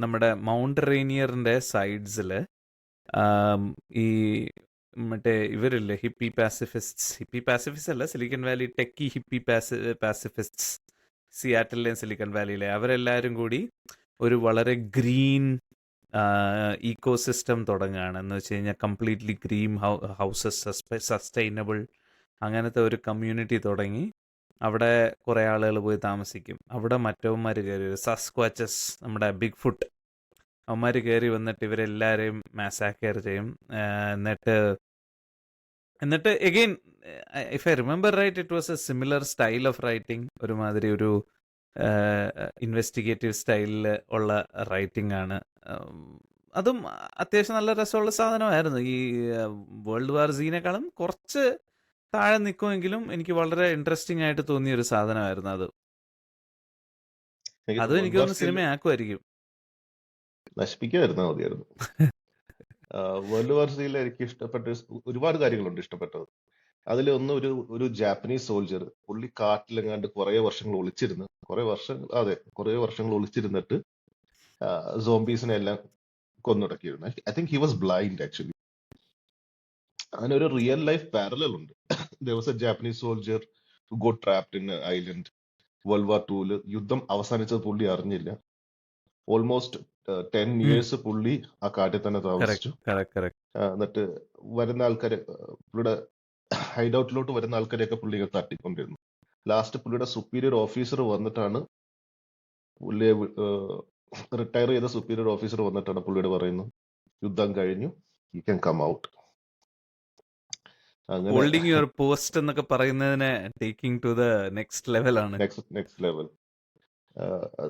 നമ്മുടെ മൗണ്ട് റേനിയറിന്റെ സൈഡ്സിൽ ഈ മറ്റേ ഇവരില്ലേ ഹിപ്പി പാസിഫിസ്റ്റ് അല്ല, Silicon Valley techie hippie pacifists, സിയാറ്റലിലെയും സിലിക്കൺ വാലിയിലെ, അവരെല്ലാവരും കൂടി ഒരു വളരെ ഗ്രീൻ ഈക്കോസിസ്റ്റം തുടങ്ങുകയാണ്. എന്ന് വെച്ച് കഴിഞ്ഞാൽ കംപ്ലീറ്റ്ലി ഗ്രീൻ ഹൗസസ്, സസ്റ്റൈനബിൾ, അങ്ങനത്തെ ഒരു കമ്മ്യൂണിറ്റി തുടങ്ങി. അവിടെ കുറേ ആളുകൾ പോയി താമസിക്കും. അവിടെ മറ്റവന്മാർ കയറി, സസ്ക്വാച്ചസ്, നമ്മുടെ ബിഗ് ഫുട്ട്, അവന്മാർ കയറി വന്നിട്ട് ഇവരെല്ലാവരെയും മാസാക്കർ ചെയ്യും. എന്നിട്ട് again if I remember right it was a similar style of writing. ഒരുമാതിരി ഒരു ഇൻവെസ്റ്റിഗേറ്റീവ് സ്റ്റൈലിൽ ഉള്ള റൈറ്റിംഗ് ആണ്. അതും അത്യാവശ്യം നല്ല രസമുള്ള സാധനമായിരുന്നു. ഈ വേൾഡ് വാർ സീനേക്കാളും കുറച്ച് താഴെ നിൽക്കുമെങ്കിലും എനിക്ക് വളരെ ഇൻട്രസ്റ്റിംഗ് ആയിട്ട് തോന്നിയ ഒരു സാധനമായിരുന്നു അത്. അതും എനിക്ക് തോന്നുന്നു സിനിമയാക്കുമായിരിക്കും. നശിപ്പിക്കാതിരുന്നാൽ മതിയായിരുന്നു. വേൾഡ് വാർ സിയിൽ എനിക്ക് ഇഷ്ടപ്പെട്ട ഒരുപാട് കാര്യങ്ങളുണ്ട് ഇഷ്ടപ്പെട്ടത്. അതിലൊന്ന് ഒരു ജാപ്പനീസ് സോൾജർ, പുള്ളി കാട്ടിലെങ്ങാണ്ട് കുറെ വർഷങ്ങൾ ഒളിച്ചിരുന്നിട്ട് സോംബീസിനെ എല്ലാം കൊന്നൊടുക്കിയിരുന്നു. I think he was blind actually. അങ്ങനെ ഒരു റിയൽ ലൈഫ് പാരലൽ ഉണ്ട്. There was a Japanese soldier who got trapped in an island. World War II യുദ്ധം അവസാനിച്ചത് പുള്ളി അറിഞ്ഞില്ല. ഓൾമോസ്റ്റ് 10 years പുള്ളി ആ കാട്ടിൽ തന്നെ താമസിച്ചു. എന്നിട്ട് വരുന്ന ആൾക്കാരെ, പുള്ളിയുടെ ഹൈഡ് ഔട്ടിലോട്ട് വരുന്ന ആൾക്കാരെയൊക്കെ പുള്ളികൾ തട്ടിക്കൊണ്ടിരുന്നു. ലാസ്റ്റ് പുള്ളിയുടെ സുപ്പീരിയർ ഓഫീസർ വന്നിട്ടാണ്, പുള്ളിയെ റിട്ടയർ ചെയ്ത സുപ്പീരിയർ ഓഫീസർ വന്നിട്ടാണ് പുള്ളിയോട് പറയുന്നത്, യുദ്ധം കഴിഞ്ഞു, you can come out. Holding your post എന്നൊക്കെ പറയുന്നതിനെ taking to the next level ആണ്. Next level.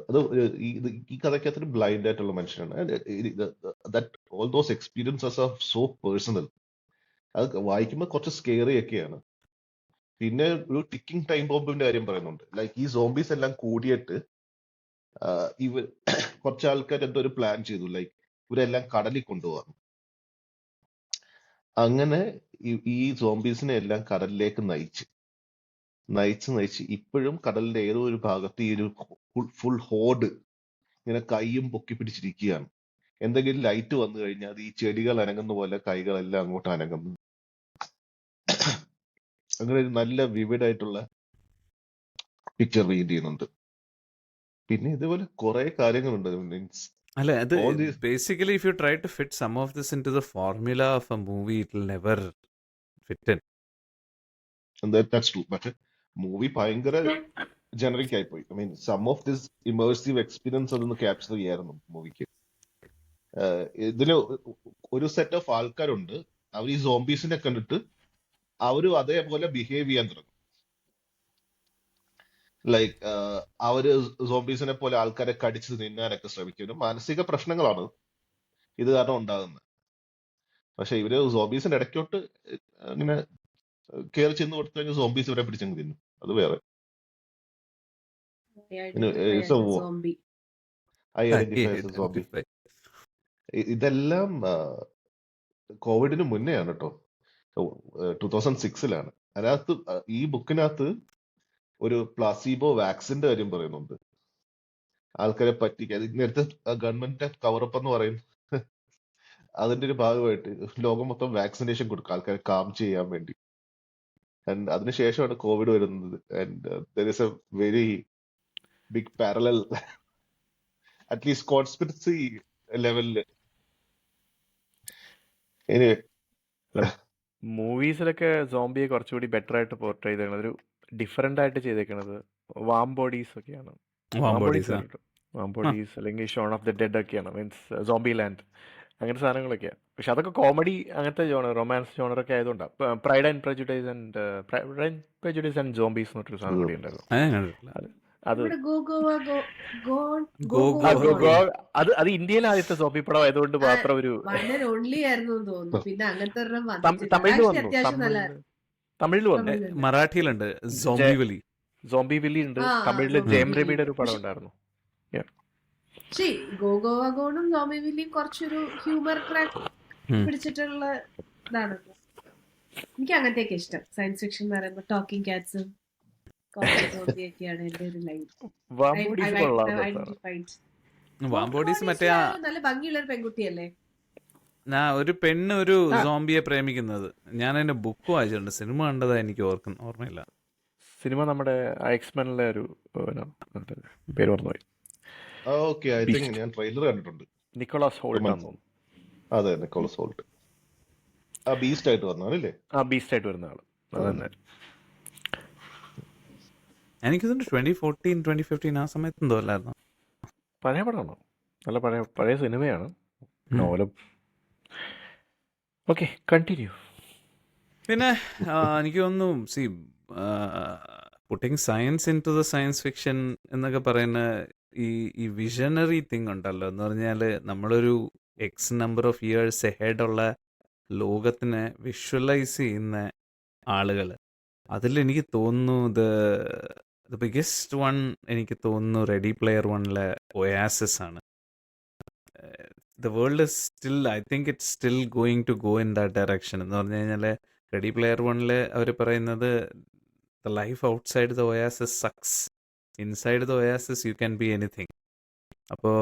അത് ഈ കഥയ്ക്കകത്തൊരു ബ്ലൈൻഡ് ആയിട്ടുള്ള മനുഷ്യനാണ്. All those experiences are so personal. അത് വായിക്കുമ്പോൾ കുറച്ച് സ്കെയറി ഒക്കെയാണ്. പിന്നെ ഒരു ടിക്കിംഗ് ടൈം ബോംബിന്റെ കാര്യം പറയുന്നുണ്ട്. ലൈക്ക് ഈ സോംബീസ് എല്ലാം കൂടിയിട്ട് ഇവർ കുറച്ച് ആൾക്കാർ എന്തോ ഒരു പ്ലാൻ ചെയ്തു, ലൈക്ക് ഇവരെല്ലാം കടലിൽ കൊണ്ടുപോകാം. അങ്ങനെ ഈ സോംബീസിനെ എല്ലാം കടലിലേക്ക് നയിച്ച് ഇപ്പോഴും കടലിന്റെ ഏതോ ഒരു ഭാഗത്ത് ഈ ഒരു ഫുൾ ഹോഡ് ഇങ്ങനെ കൈയും പൊക്കി പിടിച്ചിരിക്കുകയാണ്. എന്തെങ്കിലും ലൈറ്റ് വന്നു കഴിഞ്ഞാൽ അത് ഈ ചെടികൾ അനങ്ങുന്ന പോലെ കൈകളെല്ലാം അങ്ങോട്ട് അനങ്ങുന്നു. അങ്ങനെ ഒരു നല്ല വിവിഡ് ആയിട്ടുള്ള പിക്ചർ റീഡ് ചെയ്യുന്നുണ്ട്. പിന്നെ ഇതുപോലെ കുറെ കാര്യങ്ങളുണ്ട്. മീൻസ് അല്ല, അത് basically if you try to fit some of this into the formula of a movie, it will never fit in. That's true. പക്ഷെ മൂവി ഭയങ്കര ജനറിക് ആയിപ്പോയി. I mean some of this immersive experience അതൊന്ന് capture ചെയ്യായിരുന്നു മൂവിക്ക്. ഇതിന് ഒരു set of ആൾക്കാരുണ്ട്, അവർ ഈ സോംബീസിനെ കണ്ടിട്ട് അവരും അതേപോലെ ബിഹേവ് ചെയ്യാൻ തുടങ്ങും. ലൈക്ക് അവര് സോംബീസിനെ പോലെ ആൾക്കാരെ കടിച്ചു തിന്നാനൊക്കെ ശ്രമിക്കുന്നു. മാനസിക പ്രശ്നങ്ങളാണ് ഇത് കാരണം ഉണ്ടാകുന്നത്. പക്ഷെ ഇവര് സോംബീസിന്റെ ഇടയ്ക്കോട്ട് ഇങ്ങനെ കയറി ചെന്ന് കൊടുത്തു കഴിഞ്ഞാൽ സോംബീസ് ഇവരെ പിടിച്ചങ്ങ് തിന്നും. അത് വേറെ. ഇതെല്ലാം കോവിഡിന് മുന്നെയാണ് കേട്ടോ, 2006 അതിനകത്ത് ഈ ബുക്കിനകത്ത് ഒരു പ്ലാസിബോ വാക്സിന്റെ കാര്യം പറയുന്നുണ്ട്. ആൾക്കാരെ പറ്റിക്കാൻ നേരത്തെ ഗവൺമെന്റ് കവറപ്പ് എന്ന് പറയുന്നു. അതിന്റെ ഒരു ഭാഗമായിട്ട് ലോകം മൊത്തം വാക്സിനേഷൻ കൊടുക്കും ആൾക്കാരെ കാം ചെയ്യാൻ വേണ്ടി. ആൻഡ് അതിനുശേഷമാണ് കോവിഡ് വരുന്നത്. And there is a very big parallel, at least conspiracy ലെവലില്. എനിവേ, മൂവീസിലൊക്കെ സോംബിയെ കുറച്ചുകൂടി ബെറ്റർ ആയിട്ട് പോർട്രേ ചെയ്തേക്കണത്, ഒരു ഡിഫറെന്റ് ആയിട്ട് ചെയ്തേക്കണത് വാം ബോഡീസ് ഒക്കെയാണ്. വാം വാം ബോഡീസ് ബോഡീസ് കണ്ടിട്ടുണ്ട്. വാം ബോഡീസ് അല്ലെങ്കിൽ ഷോൺ ഓഫ് ദ ഡെഡ് ഒക്കെയാണ്, മീൻസ് സോംബി ലാൻഡ് അങ്ങനത്തെ സാധനങ്ങളൊക്കെയാണ്. പക്ഷെ അതൊക്കെ കോമഡി അങ്ങനത്തെ ജോണർ, റൊമാൻസ് ജോണറൊക്കെ ആയതുകൊണ്ടാണ്. Pride and prejudice and zombies എന്ന് പറഞ്ഞൊരു സാധനം കൂടി ഉണ്ടായിരുന്നു. അത് ഞാൻ കണ്ടിട്ടില്ല. അത് നമ്മുടെ go Goa go gone go go ആ, go go go- gone go- അത് ഇന്ത്യയിലെ ആദ്യത്തെ സോംബി പടം ആയതുകൊണ്ട് മാത്രം ഒരു വൺ ആൻഡ് ഓൺലി ആയിരുന്നു എന്ന് തോന്നുന്നു. പിന്നെ അങ്ങനത്തെ ഒരെണ്ണം വന്നിട്ടില്ല. തമിഴിൽ ആക്ച്വലി വന്നു, അത്യാവശ്യം നല്ല തമിഴിൽ വന്നു. തമിഴിലുണ്ട്. മറാഠിയിലുണ്ട് സോംബി വലി. സോംബി വില്ലി ഉണ്ട്. ആ തമിഴില് സോംബി ജയം വില്ലി. രവിയുടെ ഒരു പടം പക്ഷെ ഉണ്ടായിരുന്നു. Yeah. പക്ഷേ ഗോ ഗോവ ഗോണും സോമി വില്ലിയും കുറച്ചൊരു ഹ്യൂമർ ട്രാക്ക് ഉം. പിടിച്ചിട്ടുള്ള ഇതാണല്ലോ. എനിക്ക് അങ്ങനത്തെയൊക്കെ ഇഷ്ടം. സയൻസ് ഫിക്ഷൻ എന്ന് പറയുമ്പോൾ ടോക്കിംഗ് കാറ്റ്സും ഒക്കെയാണ് എന്റെ ഒരു ലൈൻ. വാം ബോഡീസ് കൊള്ളാം രസാണ്. ഐഡന്റിഫൈഡ്. വാം ബോഡീസ് മറ്റേ ആ നല്ല ഭംഗിയുള്ള ഒരു പെൺകുട്ടിയല്ലേ? ഒരു പെണ്ണ് ഒരു ആ. സോംബിയെ പ്രേമിക്കുന്നത്. ഞാൻ അതിന്റെ ബുക്ക് വായിച്ചിട്ടുണ്ട്. സിനിമ കണ്ടതാ എനിക്ക് ഓർമ്മയില്ല. സിനിമ നമ്മുടെ എക്സ്മെനിലെ ഒരു മറ്റേ പേര് മറന്നുപോയി. Okay, I think beast. ഞാൻ ട്രെയിലർ കണ്ടിട്ടുണ്ട്. നിക്കോളാസ് ഹോൾട്ട് ആണെന്ന് തോന്നുന്നു. അതെ, നിക്കോളസ് ഹോൾട്ട് ആ ബീസ്റ്റ് ആയിട്ട് വന്നാണല്ലേ. ആ ബീസ്റ്റ് ആയിട്ട് വരുന്ന ആള് അത് തന്നെ. എനിക്ക് 2014 2015 ആ സമയത്ത് എന്തോ അല്ലായിരുന്നു. പഴയ പടമാണോ? നല്ല പഴയ സിനിമയാണ്. നോവലും. Okay, continue. പിന്നെ എനിക്ക് തോന്നുന്നു putting science into the science fiction എന്നൊക്കെ പറയുന്ന ഈ വിഷനറി തിങ് ഉണ്ടല്ലോ. എന്ന് പറഞ്ഞാൽ നമ്മളൊരു X number of years ahead ഉള്ള ലോകത്തിനെ വിഷ്വലൈസ് ചെയ്യുന്ന ആളുകൾ. അതിലെനിക്ക് തോന്നുന്നു ദ ബിഗസ്റ്റ് വൺ എനിക്ക് തോന്നുന്നു റെഡി പ്ലെയർ വണ്ണിലെ ഒയാസിസ് ആണ്. The world is still, I think it's still going to go in that direction. എന്ന് പറഞ്ഞു കഴിഞ്ഞാൽ റെഡി പ്ലെയർ വണ്ണിൽ അവർ പറയുന്നത് the life outside the Oasis sucks, inside the Oasis you can be anything. അപ്പോൾ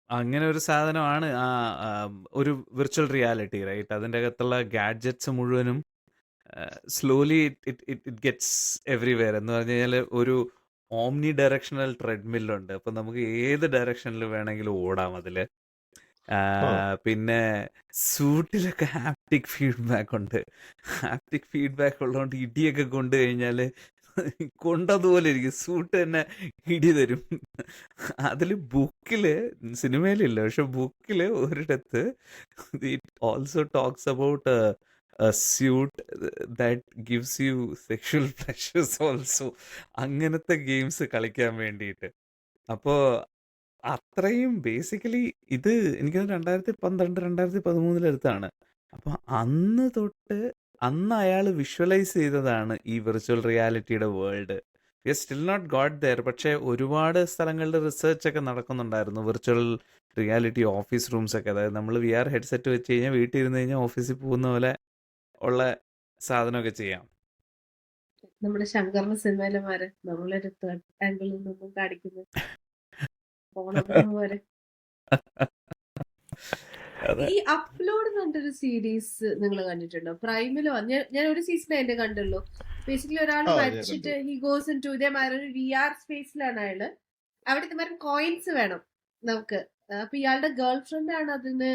അങ്ങനെ ഒരു സാധനമാണ് ഒരു വിർച്വൽ റിയാലിറ്റി, റൈറ്റ്? അതിൻ്റെ അകത്തുള്ള ഗാഡ്ജറ്റ്സ് മുഴുവനും സ്ലോലി ഇറ്റ് ഗെറ്റ്സ് എവറിവെയർ. എന്ന് പറഞ്ഞു കഴിഞ്ഞാൽ ഒരു ഓംനി ഡയറക്ഷണൽ ട്രെഡ്മില്ലുണ്ട്. അപ്പം നമുക്ക് ഏത് ഡയറക്ഷനിൽ വേണമെങ്കിലും ഓടാം അതിൽ. പിന്നെ സൂട്ടിലൊക്കെ ഹാപ്റ്റിക് ഫീഡ്ബാക്ക് ഉണ്ട്. ഹാപ്റ്റിക് ഫീഡ്ബാക്ക് ഉള്ളതുകൊണ്ട് ഇടിയൊക്കെ കൊണ്ടു കഴിഞ്ഞാൽ കൊണ്ടതുപോലെ ഇരിക്കും. സൂട്ട് തന്നെ ഇടി തരും. അതിൽ ബുക്കിൽ, സിനിമയിലില്ല, പക്ഷെ ബുക്കിൽ ഒരിടത്ത് it also talks about a suit that gives you sexual pleasures also. അങ്ങനത്തെ ഗെയിംസ് കളിക്കാൻ വേണ്ടിയിട്ട്. അപ്പോൾ അത്രയും ബേസിക്കലി ഇത് എനിക്ക് 2012 2013 അടുത്താണ്. അപ്പോൾ അന്ന് തൊട്ട് അയാൾ വിഷ്വലൈസ് ചെയ്തതാണ് ഈ വിർച്വൽ റിയാലിറ്റിയുടെ world. We still not got there. പക്ഷേ ഒരുപാട് സ്ഥലങ്ങളിൽ റിസർച്ച് ഒക്കെ നടക്കുന്നുണ്ടായിരുന്നു. വിർച്വൽ റിയാലിറ്റി ഓഫീസ് റൂംസ് ഒക്കെ. അതായത് നമ്മൾ VR ഹെഡ്സെറ്റ് വെച്ച് കഴിഞ്ഞാൽ വീട്ടിൽ ഇരുന്ന് കഴിഞ്ഞാൽ ഓഫീസിൽ പോകുന്ന പോലെ ഉള്ള സാധനമൊക്കെ ചെയ്യാം. നമ്മുടെ ശങ്കറിന്റെ സിനിമയിലെമാര് നമ്മളൊരു തേർഡ് ആംഗിളിൽ നിന്നും കാണിക്കുന്നത് പോലെ. അതെ. ഈ അപ്ലോഡ് എന്ന് പറഞ്ഞൊരു സീരീസ് നിങ്ങൾ കണ്ടിട്ടുണ്ടോ? പ്രൈമിലോ? ഞാൻ ഒരു സീസൺ അതിന്റെ കണ്ടുള്ളൂ. ബേസിക്കലി ഒരാൾ ഞാൻ മരിച്ചിട്ട് ഹി ഗോസ് ഇൻ ടു ഇതേമാതിരി ഒരു VR സ്പേസിലാണ് അയാള്. അവിടെ ഇതേമാതിരി കോയിൻസ് വേണം നമുക്ക്. അപ്പൊ ഇയാളുടെ ഗേൾ ഫ്രണ്ട് ആണ് അതിന്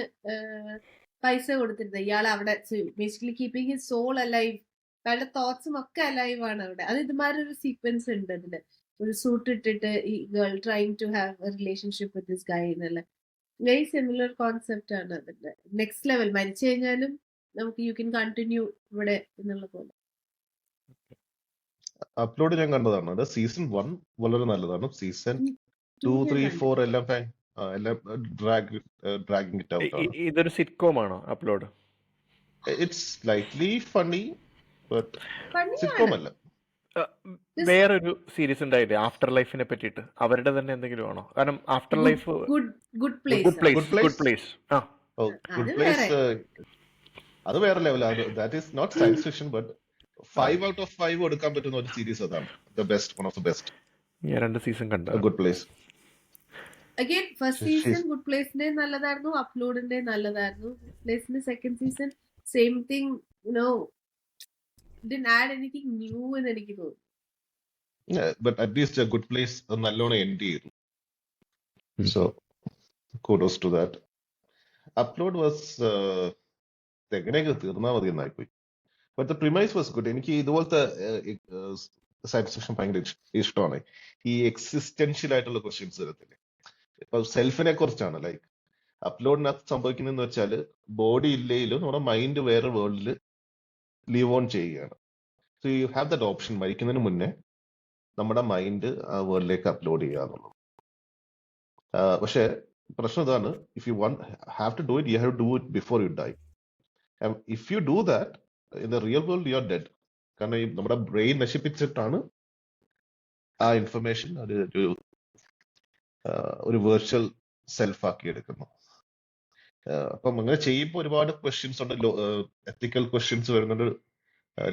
പൈസ കൊടുത്തിരുന്നത്. ഇയാൾ അവിടെ basically keeping his soul alive. അയാളുടെ തോട്ട്സും ഒക്കെ അലൈവ് ആണ് അവിടെ. അത് ഇതുമാതിരി ഒരു സീക്വൻസ് ഉണ്ട് അതില്. ഒരു സൂട്ട് ഇട്ടിട്ട് ഈ girl trying to have a relationship with this guy എന്നുള്ള വെരി സിമിലർ കോൺസെപ്റ്റ് ആണ് അതിന്റെ. Next level. മരിച്ചു കഴിഞ്ഞാലും നമുക്ക് യു കെൻ കണ്ടിന്യൂ ഇവിടെ എന്നുള്ള പോലെ. അപ്ലോഡ് ഞാൻ കണ്ടതാണ്. അത് സീസൺ 1 വളരെ നല്ലതാണ്. സീസൺ 2 3 4 എല്ലാം ഡ്രാഗിങ് ഇറ്റ് ഔട്ട് ആണ്. ഇതൊരു സിറ്റ്കോം ആണോ upload? It's slightly funny but sitcom അല്ല. വേറൊരു സീരീസ് ഉണ്ടായില്ലേ ആഫ്റ്റർ ലൈഫിനെ പറ്റിയിട്ട്? അവരുടെ തന്നെ എന്തെങ്കിലും ആണോ? കാരണം After Life Good Place. Good Place Good Place അത് വേറെ ലെവലാണ്. That is not science fiction but 5 out of 5 എടുക്കാൻ പറ്റുന്ന ഒരു സീരീസ് അതാണ്. The best, one of the best. ഞാൻ 2 സീസൺ കണ്ടു. Good Place. Again first season Good പ്ലേസിന്റെ നല്ലതായിരുന്നു, അപ്ലോഡിന്റെ നല്ലതായിരുന്നു. ഗുഡ് പ്ലേസിന്റെ സെക്കൻഡ് സീസൺ same thing, didn't add anything new എന്ന് എനിക്ക് തോന്നുന്നു. ബട്ട് അറ്റ്ലീസ്റ്റ് ഗുഡ് പ്ലേസ് നല്ലോണം എൻഡ് ചെയ്തു. So kudos to that. Upload was എങ്ങനെയൊക്കെ തീർന്നാൽ മതി എന്നായിപ്പോയി. But the premise was good. എനിക്ക് ഇതുപോലത്തെ സയൻസ് ഫിക്ഷൻ ഭയങ്കര ഇഷ്ടമാണ്. ഈ എക്സിസ്റ്റൻഷ്യൽ ആയിട്ടുള്ള ക്വസ്റ്റ്യൻസ് വരത്തില്ലേ. ഇപ്പൊ സെൽഫിനെ കുറിച്ചാണ്. ലൈക്ക് അപ്ലോഡിനകത്ത് സംഭവിക്കുന്നതെന്ന് വെച്ചാൽ ബോഡി ഇല്ലെങ്കിലും നമ്മുടെ മൈൻഡ് വേറെ വേൾഡിൽ ലീവ് ഓൺ ചെയ്യുകയാണ്. So you have that option. മരിക്കുന്നതിന് മുന്നേ നമ്മുടെ മൈൻഡ് ആ വേൾഡിലേക്ക് അപ്ലോഡ് ചെയ്യുക എന്നുള്ളത്. പക്ഷെ പ്രശ്നം ഇതാണ്, if you have to do it, you have to do it before you die. If you do that in the real world you are dead. കാരണം ഈ നമ്മുടെ ബ്രെയിൻ നശിപ്പിച്ചിട്ടാണ് ആ ഇൻഫർമേഷൻ ഒരു വെർച്വൽ സെൽഫ് ആക്കി എടുക്കുന്നു. അപ്പം അങ്ങനെ ചെയ്യുമ്പോൾ ഒരുപാട് ക്വസ്റ്റ്യൻസ് ഉണ്ട്. എത്തിക്കൽ ക്വസ്റ്റ്യൻസ് വരുന്നുണ്ട്,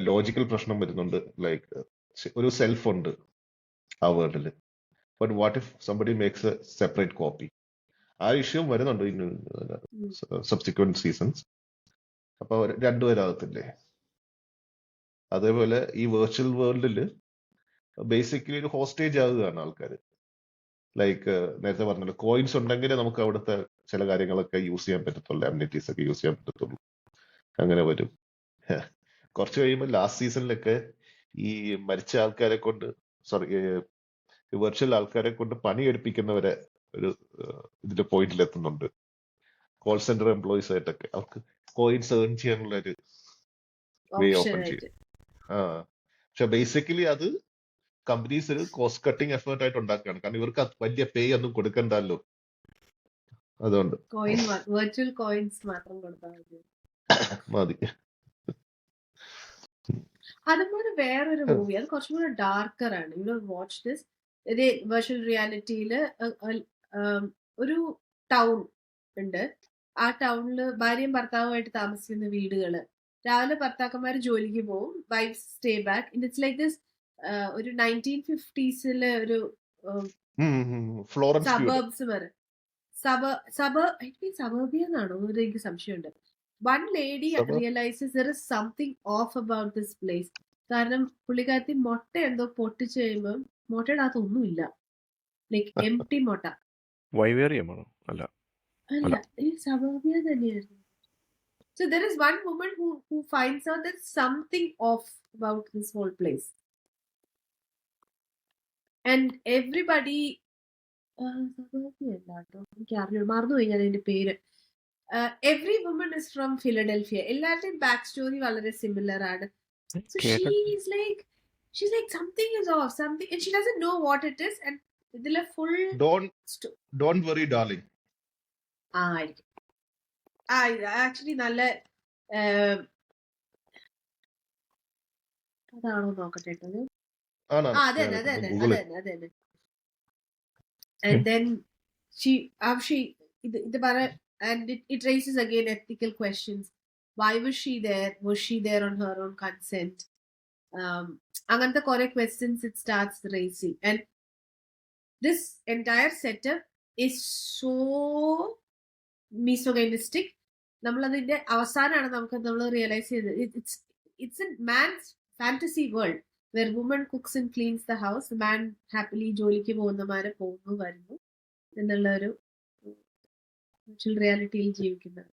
ലോജിക്കൽ പ്രശ്നം വരുന്നുണ്ട്. ലൈക്ക് ഒരു സെൽഫ് ഉണ്ട് ആ വേൾഡിൽ, but what if somebody makes A separate copy? ആ ഇഷ്യൂ വരുന്നുണ്ട് ഇൻ സബ്സിക്വന്റ് സീസൺസ്. അപ്പൊ രണ്ടുപേരാകത്തില്ലേ? അതേപോലെ ഈ വെർച്വൽ വേൾഡിൽ ബേസിക്കലി ഒരു ഹോസ്റ്റേജ് ആകുകയാണ് ആൾക്കാർ. ലൈക്ക് നേരത്തെ പറഞ്ഞല്ലോ, കോയിൻസ് ഉണ്ടെങ്കിലേ നമുക്ക് അവിടുത്തെ ചില കാര്യങ്ങളൊക്കെ യൂസ് ചെയ്യാൻ പറ്റത്തുള്ളൂ, അമ്യൂണിറ്റീസ് ഒക്കെ യൂസ് ചെയ്യാൻ പറ്റത്തുള്ളൂ. അങ്ങനെ വരും. കുറച്ച് കഴിയുമ്പോൾ ലാസ്റ്റ് സീസണിലൊക്കെ ഈ മരിച്ച ആൾക്കാരെ കൊണ്ട്, വെർച്വൽ ആൾക്കാരെ കൊണ്ട് പണിയെടുപ്പിക്കുന്നവരെ ഒരു ഇതിന്റെ പോയിന്റിൽ എത്തുന്നുണ്ട്. കോൾ സെന്റർ എംപ്ലോയീസ് ആയിട്ടൊക്കെ അവർക്ക് കോയിൻസ് ഏൺ ചെയ്യാനുള്ള ഒരു വേ ഓപ്പൺ ചെയ്യും. പക്ഷെ ബേസിക്കലി അത് കമ്പനീസ് ഒരു കോസ്റ്റ് കട്ടിങ് എഫേർട്ട് ആയിട്ട് ഉണ്ടാക്കുകയാണ്. കാരണം ഇവർക്ക് വലിയ പേ ഒന്നും കൊടുക്കണ്ടല്ലോ. അതുകൊണ്ട് വെർച്വൽ കോയിൻസ് മാത്രം കൊടുത്താൽ മതി. അതുപോലെ വേറൊരു മൂവി, അത് കുറച്ചും കൂടെ ഡാർക്കർ ആണ്. You know watch this. ഇത് വെർച്വൽ റിയാലിറ്റിയില് ഒരു ടൗൺ ഉണ്ട്. ആ ടൗണില് ഭാര്യയും ഭർത്താവുമായിട്ട് താമസിക്കുന്ന വീടുകള്. രാവിലെ ഭർത്താക്കന്മാര് ജോലിക്ക് പോകും, wife stay back. It's like this ഒരു 1950s ഒരു സബർബ്സ് വരെ. സബർബിയ എന്നാണോ എനിക്ക് സംശയമുണ്ട്. One lady realises there is something of about this place. കാരണം പുള്ളിക്കാരത്തി മുട്ട എന്തോ പൊട്ടിച്ചു കഴിയുമ്പോൾ മുട്ടയുടെ അകത്ത് ഒന്നുമില്ല, ലൈക്ക് എംപ്റ്റി മുട്ട. വൈവേറിയമാണോ? അല്ല, അല്ല, ഈ സബർബിയ തന്നെയായിരുന്നു. So there is one woman who finds out there's something off about this whole place. And everybody മറന്നുപോയി ഞാൻ അതിന്റെ പേര്. Every woman is from Philadelphia. എല്ലാവരുടെയും ബാക്ക് സ്റ്റോറി വളരെ സിമിലർ ആണ്. So she's like something is off, something, and she doesn't know what it is. And ഇതിലെ full don't worry darling. ആയിരിക്കും. Actually നല്ല അതാണോ നോക്കട്ടെ. അതെ. And then she and it raises again ethical questions. Why was she there? Was she there on her own consent? Angante kore questions it starts raising. And this entire setup is so misogynistic. നമ്മളതിന്റെ അവസാനമാണ് നമ്മൾ realise ചെയ്തത്. It's A man's fantasy world where woman cooks and cleans the house, man happily ജോലിക്ക് പോകുന്നമാരെ പോകുന്നു വരുന്നു എന്നുള്ള ഒരു virtual റിയാലിറ്റിയിൽ ജീവിക്കുന്നത്.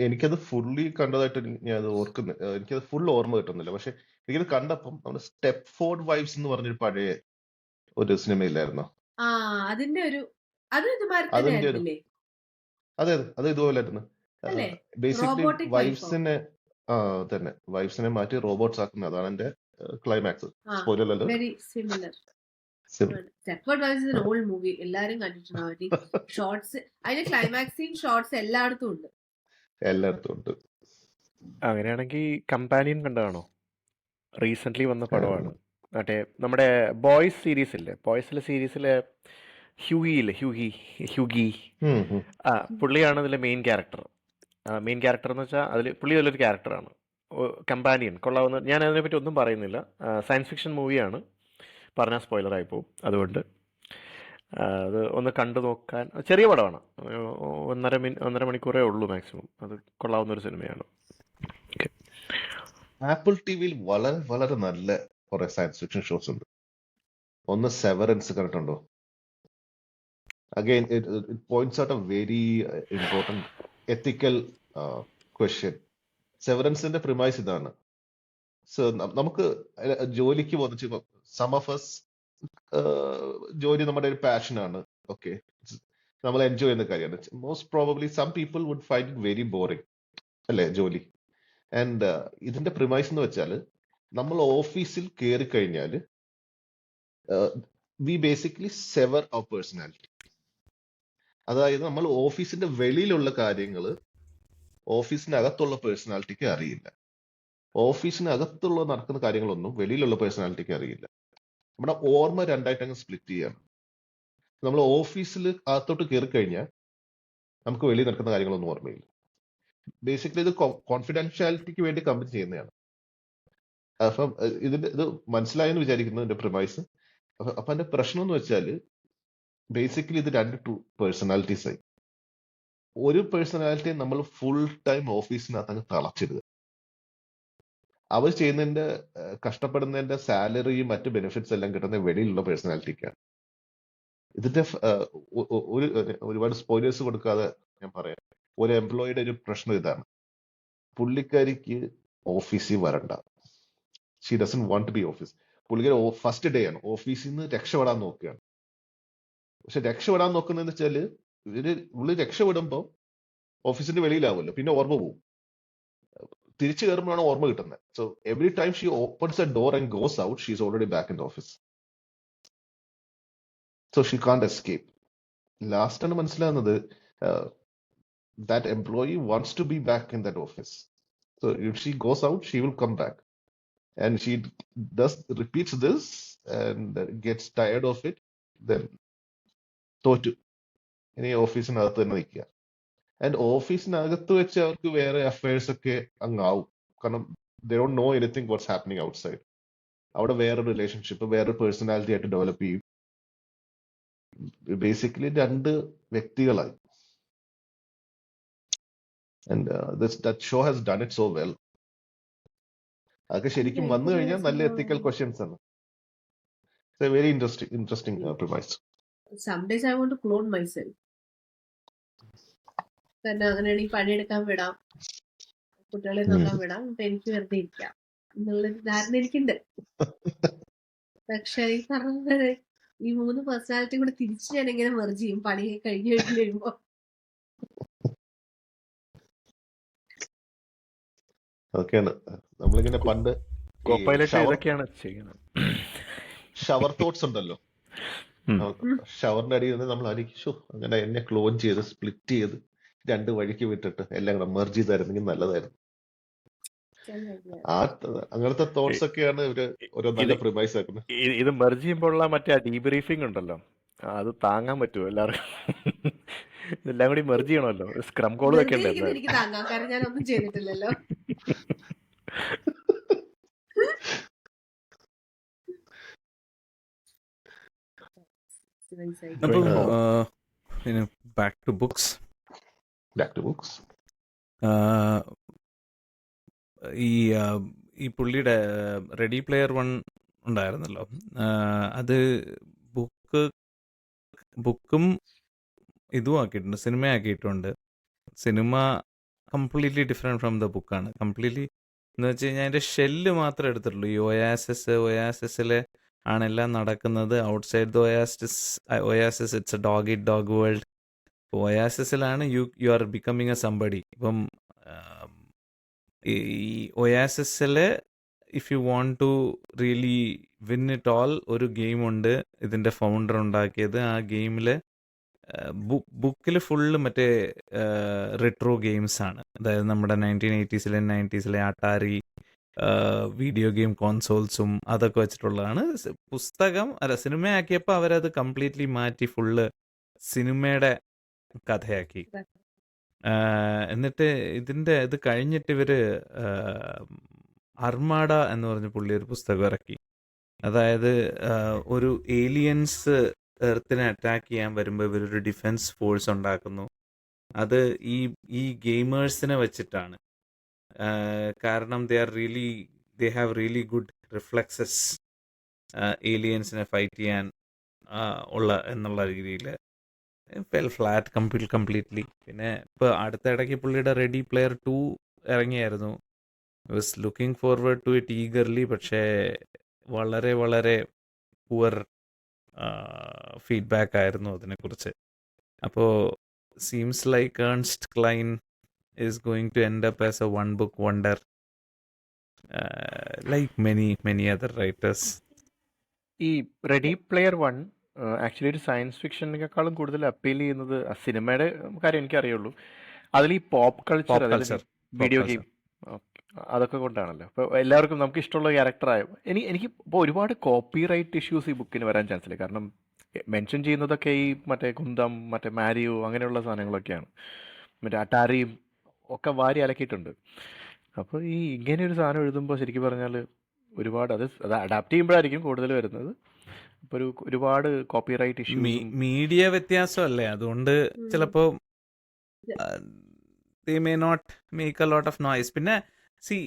എനിക്കത് ഫുള്ളി കണ്ടതായിട്ട് ഞാൻ ഓർക്കുന്നത്, എനിക്കത് ഫുൾ ഓർമ്മ കിട്ടുന്നില്ല. പക്ഷെ എനിക്കത് കണ്ടപ്പം നമ്മുടെ സ്റ്റെപ്പ് ഫോർഡ് വൈഫ്സ് എന്ന് പറഞ്ഞൊരു പഴയ ഒരു സിനിമയില്ലായിരുന്നോ? അതിന്റെ ഒരു അത് ഇതുമാതിരി തന്നെയായിരുന്നില്ലേ? അതെ, അത് ഇതുപോലായിരുന്നു. ബേസിക്കലി വൈഫ്സിനെ തന്നെ വൈഫ്സിനെ മാറ്റി റോബോട്ട്സ് ആക്കുന്നത്. അതാണ് എന്റെ ക്ലൈമാക്സ്. സ്പോയിലർ അല്ല, very similar. Stepford Wives is an old movie. എല്ലാരും കണ്ടിട്ടുണ്ടാവും. ഷോർട്സ്, അതിന്റെ ക്ലൈമാക്സിങ് ഷോർട്സ് എല്ലായിടത്തും ഉണ്ട്. അങ്ങനെയാണെങ്കിൽ കമ്പാനിയൻ കണ്ടതാണോ? റീസെന്റ് വന്ന പടമാണ്. മറ്റേ നമ്മുടെ ബോയ്സ് സീരീസ് ഇല്ലേ, ബോയ്സിലെ സീരീസിലെ ഹ്യൂഗി പുള്ളിയാണ് അതിലെ മെയിൻ ക്യാരക്ടർ. മെയിൻ ക്യാരക്ടർ എന്ന് വെച്ചാൽ അതിൽ പുള്ളി അതിലൊരു ക്യാരക്ടറാണ്. കമ്പാനിയൻ കൊള്ളാവുന്ന. ഞാൻ അതിനെപ്പറ്റി ഒന്നും പറയുന്നില്ല. സയൻസ് ഫിക്ഷൻ മൂവിയാണ്, പറഞ്ഞാൽ സ്പോയിലറായി പോകും. അതുകൊണ്ട് അത് ഒന്ന് കണ്ടു നോക്കാൻ. ചെറിയ പടമാണ്, 1.5 മണിക്കൂറേ ഉള്ളൂ മാക്സിമം. അത് കൊള്ളാവുന്ന ഒരു സിനിമയാണ്. ആപ്പിൾ ടിവിയിൽ വളരെ വളരെ നല്ല കുറെ സയൻസ് ഫിക്ഷൻ ഷോസ് ഉണ്ട്. ഒന്ന് സെവറൻസ് കണ്ടിട്ടുണ്ടോ? Again, it points out a very important ethical question. സെവറൻസിന്റെ പ്രിമൈസ് ഇതാണ്. സോ നമുക്ക് ജോലിക്ക് പോകുന്ന സം ഓഫ് us ജോലി നമ്മുടെ ഒരു പാഷനാണ്. ഓക്കെ, നമ്മൾ എൻജോയ് ചെയ്യുന്ന കാര്യമാണ്. Most probably some people would find it very boring അല്ലേ ജോലി. ആൻഡ് ഇതിന്റെ പ്രിമൈസ് എന്ന് വെച്ചാൽ നമ്മൾ ഓഫീസിൽ കയറി കഴിഞ്ഞാൽ we basically sever our personality. അതായത് നമ്മൾ ഓഫീസിന്റെ വെളിയിലുള്ള കാര്യങ്ങൾ ഓഫീസിനകത്തുള്ള പേഴ്സണാലിറ്റിക്ക് അറിയില്ല. ഓഫീസിനകത്തുള്ള നടക്കുന്ന കാര്യങ്ങളൊന്നും വെളിയിലുള്ള പേഴ്സണാലിറ്റിക്ക് അറിയില്ല. നമ്മുടെ ഓർമ്മ രണ്ടായിട്ട് അങ്ങ് സ്പ്ലിറ്റ് ചെയ്യാണ്. നമ്മൾ ഓഫീസിൽ അകത്തോട്ട് കയറി കഴിഞ്ഞാൽ നമുക്ക് വെളിയിൽ നടക്കുന്ന കാര്യങ്ങളൊന്നും ഓർമ്മയില്ല. ബേസിക്കലി ഇത് കോൺഫിഡൻഷ്യാലിറ്റിക്ക് വേണ്ടി കമ്പനി ചെയ്യുന്നതാണ്. അപ്പം ഇത് മനസ്സിലായെന്ന് വിചാരിക്കുന്നു ഇതിന്റെ പ്രിമൈസ്. അപ്പൊ അതിന്റെ പ്രശ്നം എന്ന് വെച്ചാൽ ബേസിക്കലി ഇത് രണ്ട് പേഴ്സണാലിറ്റീസ് ആയി. ഒരു പേഴ്സണാലിറ്റിയെ നമ്മൾ ഫുൾ ടൈം ഓഫീസിനകത്ത് അങ്ങ് തളച്ചിടുക. അവർ ചെയ്യുന്നതിന്റെ കഷ്ടപ്പെടുന്നതിന്റെ സാലറിയും മറ്റു ബെനിഫിറ്റ്സ് എല്ലാം കിട്ടുന്ന വെളിയിലുള്ള പേഴ്സണാലിറ്റിക്കാണ്. ഇതിന്റെ ഒരുപാട് സ്പോയിലേഴ്സ് കൊടുക്കാതെ ഞാൻ പറയാം. ഒരു എംപ്ലോയിയുടെ ഒരു പ്രശ്നം ഇതാണ്, പുള്ളിക്കാരിക്ക് ഓഫീസിൽ വരണ്ട. She doesn't want to be office. പുള്ളിക്കാരി ഫസ്റ്റ് ഡേ ആണ് ഓഫീസിൽ നിന്ന് രക്ഷപ്പെടാൻ നോക്കുകയാണ്. പക്ഷെ രക്ഷപ്പെടാൻ നോക്കുന്നതെന്ന് വെച്ചാല് പുള്ളി രക്ഷപ്പെടുമ്പോൾ ഓഫീസിന്റെ വെളിയിലാവുമല്ലോ, പിന്നെ ഓർമ്മ പോകും. തിരിച്ചു കയറുമ്പോഴാണ് ഓർമ്മ കിട്ടുന്നത്. So every time she opens A door and goes out, she is already back in office. So she കാണ്ട് എസ്കേപ്പ്. ലാസ്റ്റ് ആണ് മനസ്സിലാകുന്നത് that employee wants to be back in that office. So if she goes out, she will come back. And she repeats this and gets tired of it, then തോറ്റു. ഇനി ഓഫീസിനകത്ത് തന്നെ നിൽക്കുക. And ഓഫീസിനകത്ത് വെച്ച് അവർക്ക് വേറെ affairs ഒക്കെ അങ്ങാവും. കാരണം they don't know anything what's happening outside. അവിടെ വേറെ റിലേഷൻഷിപ്പ്, വേറെ പേഴ്സണാലിറ്റി ആയിട്ട് ഡെവലപ്പ് ചെയ്യും. ബേസിക്കലി രണ്ട് വ്യക്തികളായി. And that show has done it so well. അതൊക്കെ ശരിക്കും വന്നു കഴിഞ്ഞാൽ നല്ല എത്തിക്കൽ ക്വസ്റ്റ്യൻസ് ആണ്. Very interesting premise. Some days I want to clone myself. തന്നെ അങ്ങനെയാണെങ്കിൽ പണിയെടുക്കാൻ വിടാം, കുട്ടികളെ നോക്കാൻ വിടാം, അപ്പൊ എനിക്ക് വെറുതെ ഇരിക്കാം എന്നുള്ളൊരു ധാരണ എനിക്കുണ്ട്. പക്ഷെ ഈ പറഞ്ഞത് ഈ 3 പേഴ്സണാലിറ്റി കൂടെ തിരിച്ച് ഞാൻ എങ്ങനെ മെർജ് ചെയ്യും പണി കഴിഞ്ഞ് കഴിയുമ്പോ? അതൊക്കെയാണ് നമ്മളിങ്ങനെ പണ്ട് കോപ്പൈലറ്റ് ഇതൊക്കെയാണ് ചെയ്യുന്നത്. ഷവർ തോട്ട്സ് ഉണ്ടല്ലോ, ഷവറിന്റെ അടിയിൽ നിന്ന് നമ്മൾ ആയിരിക്കും അങ്ങനെ എന്നെ ക്ലോൺ ചെയ്ത് സ്പ്ലിറ്റ് ചെയ്ത് 2 വഴിക്ക് വിട്ടിട്ട് എല്ലാം കൂടെ മെർജ് ചെയ്തായിരുന്നെങ്കിൽ നല്ലതായിരുന്നു. അങ്ങനത്തെ തോട്ട്സ് ഒക്കെയാണ് ഇവര് ഓരോ നല്ല പ്രിമൈസ് ആക്കുന്നത്. ഇത് മെർജ് ചെയ്യുമ്പോഴുള്ള മറ്റേ ഡീബ്രീഫിംഗ് ഉണ്ടല്ലോ, അത് താങ്ങാൻ പറ്റുമോ എല്ലാവർക്കും? ഇതെല്ലാം കൂടി മെർജ് ചെയ്യണമല്ലോ, സ്ക്രം കോഡ് വെക്കണ്ടേ? എനിക്ക് താങ്ങാം, കാരണം ഞാൻ ഒന്നും ചെയ്തിട്ടില്ലല്ലോ. അപ്പം ബാക്ക് ടു ബുക്സ്. ഈ പുള്ളിയുടെ റെഡി പ്ലെയർ 1 ഉണ്ടായിരുന്നല്ലോ, അത് ബുക്കും ഇതും ആക്കിയിട്ടുണ്ട്, സിനിമ ആക്കിയിട്ടുണ്ട്. Cinema completely different from the ബുക്കാണ്. കംപ്ലീറ്റ്ലി എന്ന് വെച്ച് കഴിഞ്ഞാൽ അതിൻ്റെ ഷെല്ല് മാത്രമേ എടുത്തിട്ടുള്ളൂ. ഈ ഒയാസിസിൽ ആണെല്ലാം നടക്കുന്നത്. Outside the Oasis it's a dog eat dog world. ഒയാസിസിലാണ് you are becoming a somebody. ഇപ്പം ഈ ഒയാസിസിൽ if you want to really win it all ഒരു ഗെയിമുണ്ട്, ഇതിൻ്റെ ഫൗണ്ടർ ഉണ്ടാക്കിയത്. ആ ഗെയിമിൽ ബുക്കിൽ ഫുള്ള് മറ്റേ റിട്രോ ഗെയിംസ് ആണ്. അതായത് നമ്മുടെ 1980s 90s Attari video game കോൺസോൾസും അതൊക്കെ വെച്ചിട്ടുള്ളതാണ്. പുസ്തകം സിനിമയാക്കിയപ്പോൾ അവരത് കംപ്ലീറ്റ്ലി മാറ്റി ഫുള്ള് സിനിമയുടെ കഥയാക്കി. എന്നിട്ട് ഇത് കഴിഞ്ഞിട്ട് ഇവര് അർമാഡ എന്ന് പറഞ്ഞ പുള്ളി ഒരു പുസ്തകം ഇറക്കി. അതായത് ഒരു ഏലിയൻസ് എർത്തിനെ അറ്റാക്ക് ചെയ്യാൻ വരുമ്പോൾ ഇവരൊരു ഡിഫൻസ് ഫോഴ്സ് ഉണ്ടാക്കുന്നു. അത് ഈ ഗെയിമേഴ്സിനെ വെച്ചിട്ടാണ്. കാരണം they have really good reflexes ഏലിയൻസിനെ ഫൈറ്റ് ചെയ്യാൻ ഉള്ള എന്നുള്ള രീതിയിൽ ഫെൽ ഫ്ലാറ്റ് കംപ്ലീറ്റ്ലി. പിന്നെ ഇപ്പോൾ അടുത്ത ഇടയ്ക്ക് പുള്ളിയുടെ റെഡി പ്ലെയർ 2 ഇറങ്ങിയായിരുന്നു. Was looking forward to it eagerly. പക്ഷേ വളരെ വളരെ പുവർ ഫീഡ്ബാക്ക് ആയിരുന്നു അതിനെക്കുറിച്ച്. അപ്പോൾ seems like Ernest Cline is going to end up as a one book wonder like many other writers. ഈ റെഡി പ്ലെയർ വൺ ആക്ച്വലി ഒരു സയൻസ് ഫിക്ഷനേക്കാളും കൂടുതൽ അപ്പീൽ ചെയ്യുന്നത് ആ സിനിമയുടെ കാര്യം എനിക്കറിയുള്ളൂ. അതിൽ ഈ പോപ്പ് കൾച്ചർ, പോപ്പ് അതായത് കൾച്ചർ വീഡിയോ ഗെയിം അതൊക്കെ കൊണ്ടാണല്ലോ. അപ്പോൾ എല്ലാവർക്കും നമുക്ക് ഇഷ്ടമുള്ള ക്യാരക്ടറായ എനിക്ക് ഇപ്പോൾ ഒരുപാട് കോപ്പി റൈറ്റ് ഇഷ്യൂസ് ഈ ബുക്കിന് വരാൻ ചാൻസ് ഇല്ല. കാരണം മെൻഷൻ ചെയ്യുന്നതൊക്കെ ഈ മറ്റേ കുന്തം, മറ്റേ മാരിയോ അങ്ങനെയുള്ള സാധനങ്ങളൊക്കെയാണ്. മറ്റേ അട്ടാരിയും ഒക്കെ വാരി അലക്കിയിട്ടുണ്ട്. അപ്പോൾ ഈ ഇങ്ങനെ ഒരു സാധനം എഴുതുമ്പോൾ ശരിക്കും പറഞ്ഞാൽ ഒരുപാട് അത് അഡാപ്റ്റ് ചെയ്യുമ്പോഴായിരിക്കും കൂടുതൽ വരുന്നത്. ഇപ്പോൾ ഒരുപാട് കോപ്പി റൈറ്റ് ഇഷ്യൂസും മീഡിയ വ്യത്യാസമല്ലേ, അതുകൊണ്ട് ചിലപ്പോ they may not make a lot of noise. പിന്നെ see,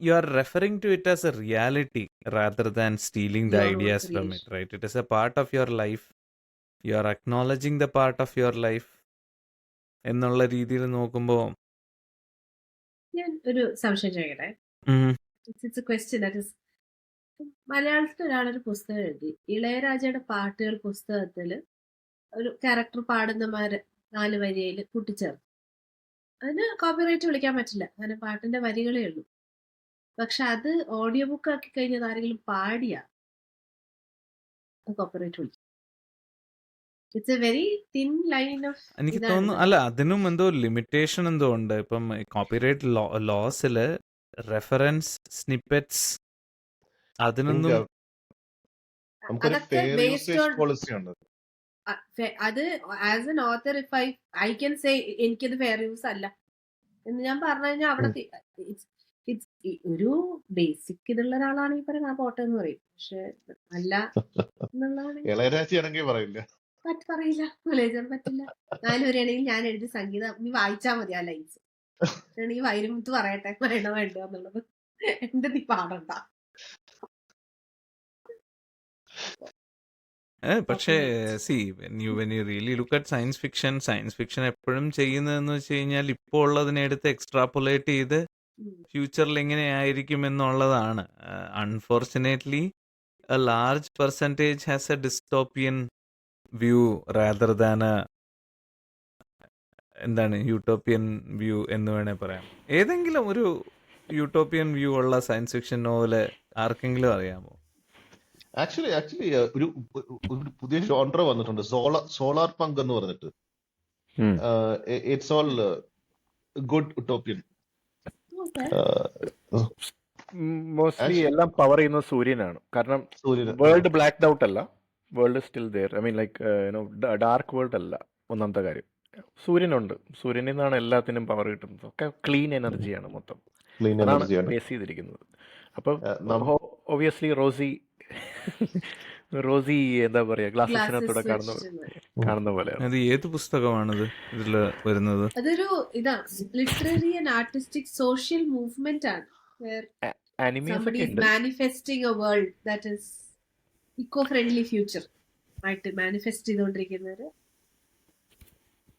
you are referring to it as a reality rather than stealing the Your own ideas from it, creation. right? It is a part of your life. You are acknowledging the part of your life എന്നുള്ള രീതിയിൽ നോക്കുമ്പോൾ ഞാൻ ഒരു സംശയം ചോദിക്കട്ടെ. It's A question that is, മലയാളത്തിൽ ഒരാളൊരു പുസ്തകം എഴുതി, ഇളയരാജയുടെ പാട്ടുകൾ പുസ്തകത്തിൽ ഒരു ക്യാരക്ടർ പാടുന്ന 4 വരിയിൽ കൂട്ടിച്ചേർത്ത്. അതിന് കോപ്പിറൈറ്റ് വിളിക്കാൻ പറ്റില്ല, കാരണം പാട്ടിന്റെ വരികളേ ഉള്ളൂ. പക്ഷെ അത് ഓഡിയോ ബുക്ക് ആക്കി കഴിഞ്ഞത് ആരെങ്കിലും പാടിയാ കോപ്പിറൈറ്റ് വിളിക്കും. It's A very thin line of എനിക്ക് ഇതാണ്. തോന്നുന്നു അല്ല, അതിനും എന്തോ ലിമിറ്റേഷൻ എന്തോ ഉണ്ട്. ഇപ്പം കോപ്പിറൈറ്റ് ലോസില് റെഫറൻസ് സ്നിപ്പെറ്റ്സ് അതിനൊന്നും നമുക്കൊരു അതൊക്കെ fair based usage on- policy ഉണ്ട്. അത് as an author if I can say എനിക്കത് ഫെയർ യൂസ് അല്ല എന്ന് ഞാൻ പറഞ്ഞു കഴിഞ്ഞാൽ അവിടെ ഒരു ബേസിക് ഇതുള്ള ഒരാളാണെങ്കിൽ പറയാം ആ പോട്ടെ എന്ന് പറയും. പക്ഷെ അല്ല എന്നുള്ളതാണെങ്കിൽ ഇളയരാജയാണെങ്കിൽ പറയില്ല. പറയില്ല, വിളയിച്ചാൽ പറ്റില്ല. 4 വരെയാണെങ്കിൽ ഞാൻ എഴുതി സംഗീതം നീ വായിച്ചാൽ മതി ആ ലൈൻസ്. ഈ വൈരമുത്ത് പറയട്ടെ വേണോ വേണ്ടോ എന്നുള്ളത് എന്റെ നീ പാടണ്ട. പക്ഷേ C when you really look at science fiction എപ്പോഴും ചെയ്യുന്നതെന്ന് വെച്ച് കഴിഞ്ഞാൽ ഇപ്പോൾ ഉള്ളതിനെ എടുത്ത് എക്സ്ട്രാപ്പുലേറ്റ് ചെയ്ത് ഫ്യൂച്ചറിൽ എങ്ങനെയായിരിക്കും എന്നുള്ളതാണ്. Unfortunately A large percentage has A dystopian view rather than എന്താണ് യൂട്ടോപ്പിയൻ വ്യൂ എന്ന് വേണേൽ പറയാം. ഏതെങ്കിലും ഒരു യൂട്ടോപ്പിയൻ വ്യൂ ഉള്ള സയൻസ് ഫിക്ഷൻ നോവല് ആർക്കെങ്കിലും അറിയാമോ? ആക്ച്വലി ഒരു പുതിയ ജോൺറ വന്നിട്ടുണ്ട്, സോളാർ പങ്ക് എന്ന് പറഞ്ഞിട്ട്. It's all good utopian. Mostly എല്ലാം പവർ ചെയ്യുന്നത് സൂര്യനാണ്. കാരണം വേൾഡ് ബ്ലാക്ക്ഡ് ഔട്ട് അല്ല, world still there. I mean like dark world അല്ല. ഒന്നാമത്തെ കാര്യം സൂര്യനുണ്ട്, സൂര്യനിൽ നിന്നാണ് എല്ലാത്തിനും പവർ കിട്ടുന്നത്. ഒക്കെ ക്ലീൻ എനർജിയാണ് മൊത്തം, ക്ലീൻ അതാണ് എനർജിയാണ്. ബേസ് ചെയ്തിരിക്കുന്നത്. അപ്പം ഒബിയസ്ലി റോസി എന്താ പറയാ ഗ്ലാസസിനകത്തൂടെ കാണുന്ന പോലെയാണ്. അത് ഏത് പുസ്തകമാണിത് ഇതില് വരുന്നത്? അതൊരു ഇതാ literary and artistic social movement ആണ്. ആനിമേസ് Somebody ഒക്കെ is ഉണ്ട്. manifesting a world that is eco-friendly future ആയിട്ട് മാനിഫെസ്റ്റ് ചെയ്തുകൊണ്ടിരിക്കുന്നത്.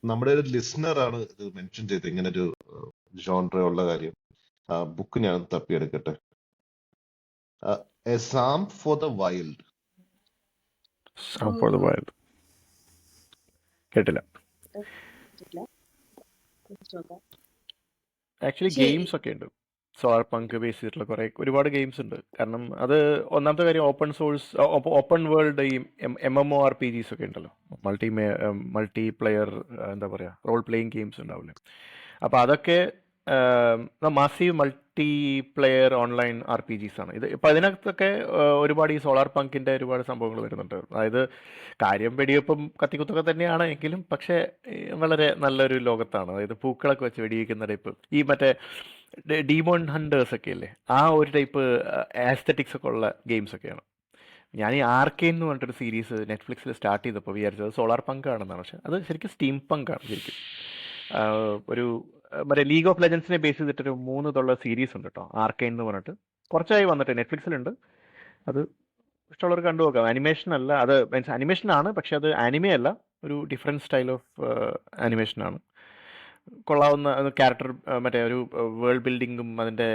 നമ്മുടെ ഒരു ലിസണർ ആണ് ഇത് മെൻഷൻ ചെയ്തത്, ഇങ്ങനെ ഒരു ജോൺറ ഉള്ള കാര്യം. ബുക്ക് ഞാൻ തപ്പിയെടുക്കട്ടെ. A Sam for the wild. Sound for the Wild. കേട്ടില്ല. ആക്ച്വലി ശരി. ഗെയിംസ് ഒക്കെ ഉണ്ട്, സോളാർ പങ്ക് ബേസ് ചെയ്തിട്ടുള്ള ഒരുപാട് ഗെയിംസ് ഉണ്ട്. കാരണം അത് ഒന്നാമത്തെ കാര്യം ഓപ്പൺ സോഴ്സ്, ഓപ്പൺ വേൾഡ് ഈ MMORPGs ഒക്കെ ഉണ്ടല്ലോ, മൾട്ടി പ്ലെയർ എന്താ പറയുക റോൾ പ്ലേയിങ് ഗെയിംസ് ഉണ്ടാവില്ലേ. അപ്പോൾ അതൊക്കെ massive multi player online RPGs ആണ് ഇത്. ഇപ്പം അതിനകത്തൊക്കെ ഒരുപാട് ഈ സോളാർ പങ്കിൻ്റെ ഒരുപാട് സംഭവങ്ങൾ വരുന്നുണ്ട്. അതായത് കാര്യം വെടിവെപ്പും കത്തിക്കുത്തൊക്കെ തന്നെയാണ് എങ്കിലും പക്ഷേ വളരെ നല്ലൊരു ലോകത്താണ്. അതായത് പൂക്കളൊക്കെ വെച്ച് വെടിവെക്കുന്ന ടൈപ്പ്, ഈ മറ്റേ ഡീമോൺ ഹണ്ടേഴ്സ് ഒക്കെ ഇല്ലേ, ആ ഒരു ടൈപ്പ് ആസ്തറ്റിക്സ് ഒക്കെ ഉള്ള ഗെയിംസ് ഒക്കെയാണ്. ഞാൻ ഈ ആർക്കെയിൻ എന്ന് പറഞ്ഞിട്ടൊരു സീരീസ് നെറ്റ്ഫ്ലിക്സിൽ സ്റ്റാർട്ട് ചെയ്തപ്പോൾ വിചാരിച്ചത് സോളാർ പങ്ക് ആണെന്നാണ്. പക്ഷെ അത് ശരിക്കും സ്റ്റീം പങ്ക് ആണ് ശരിക്കും. ഒരു മറ്റേ ലീഗ് ഓഫ് ലെജൻസിനെ ബേസ് ചെയ്തിട്ടൊരു 3 സീരീസ് ഉണ്ട് കേട്ടോ, ആർക്കെയിൻ എന്ന് പറഞ്ഞിട്ട്. കുറച്ചായി വന്നിട്ട് നെറ്റ്ഫ്ലിക്സിലുണ്ട്. അത് ഇഷ്ടമുള്ളവർ കണ്ടു നോക്കാം. അനിമേഷൻ അല്ല, അത് മീൻസ് അനിമേഷൻ ആണ്, പക്ഷെ അത് ആനിമേ അല്ല, ഒരു ഡിഫറെൻറ്റ് സ്റ്റൈൽ ഓഫ് ആനിമേഷനാണ്. കൊള്ളാവുന്ന ക്യാരക്ടർ, മറ്റേ ഒരു വേൾഡ് ബിൽഡിങ്ങും അതിൻ്റെ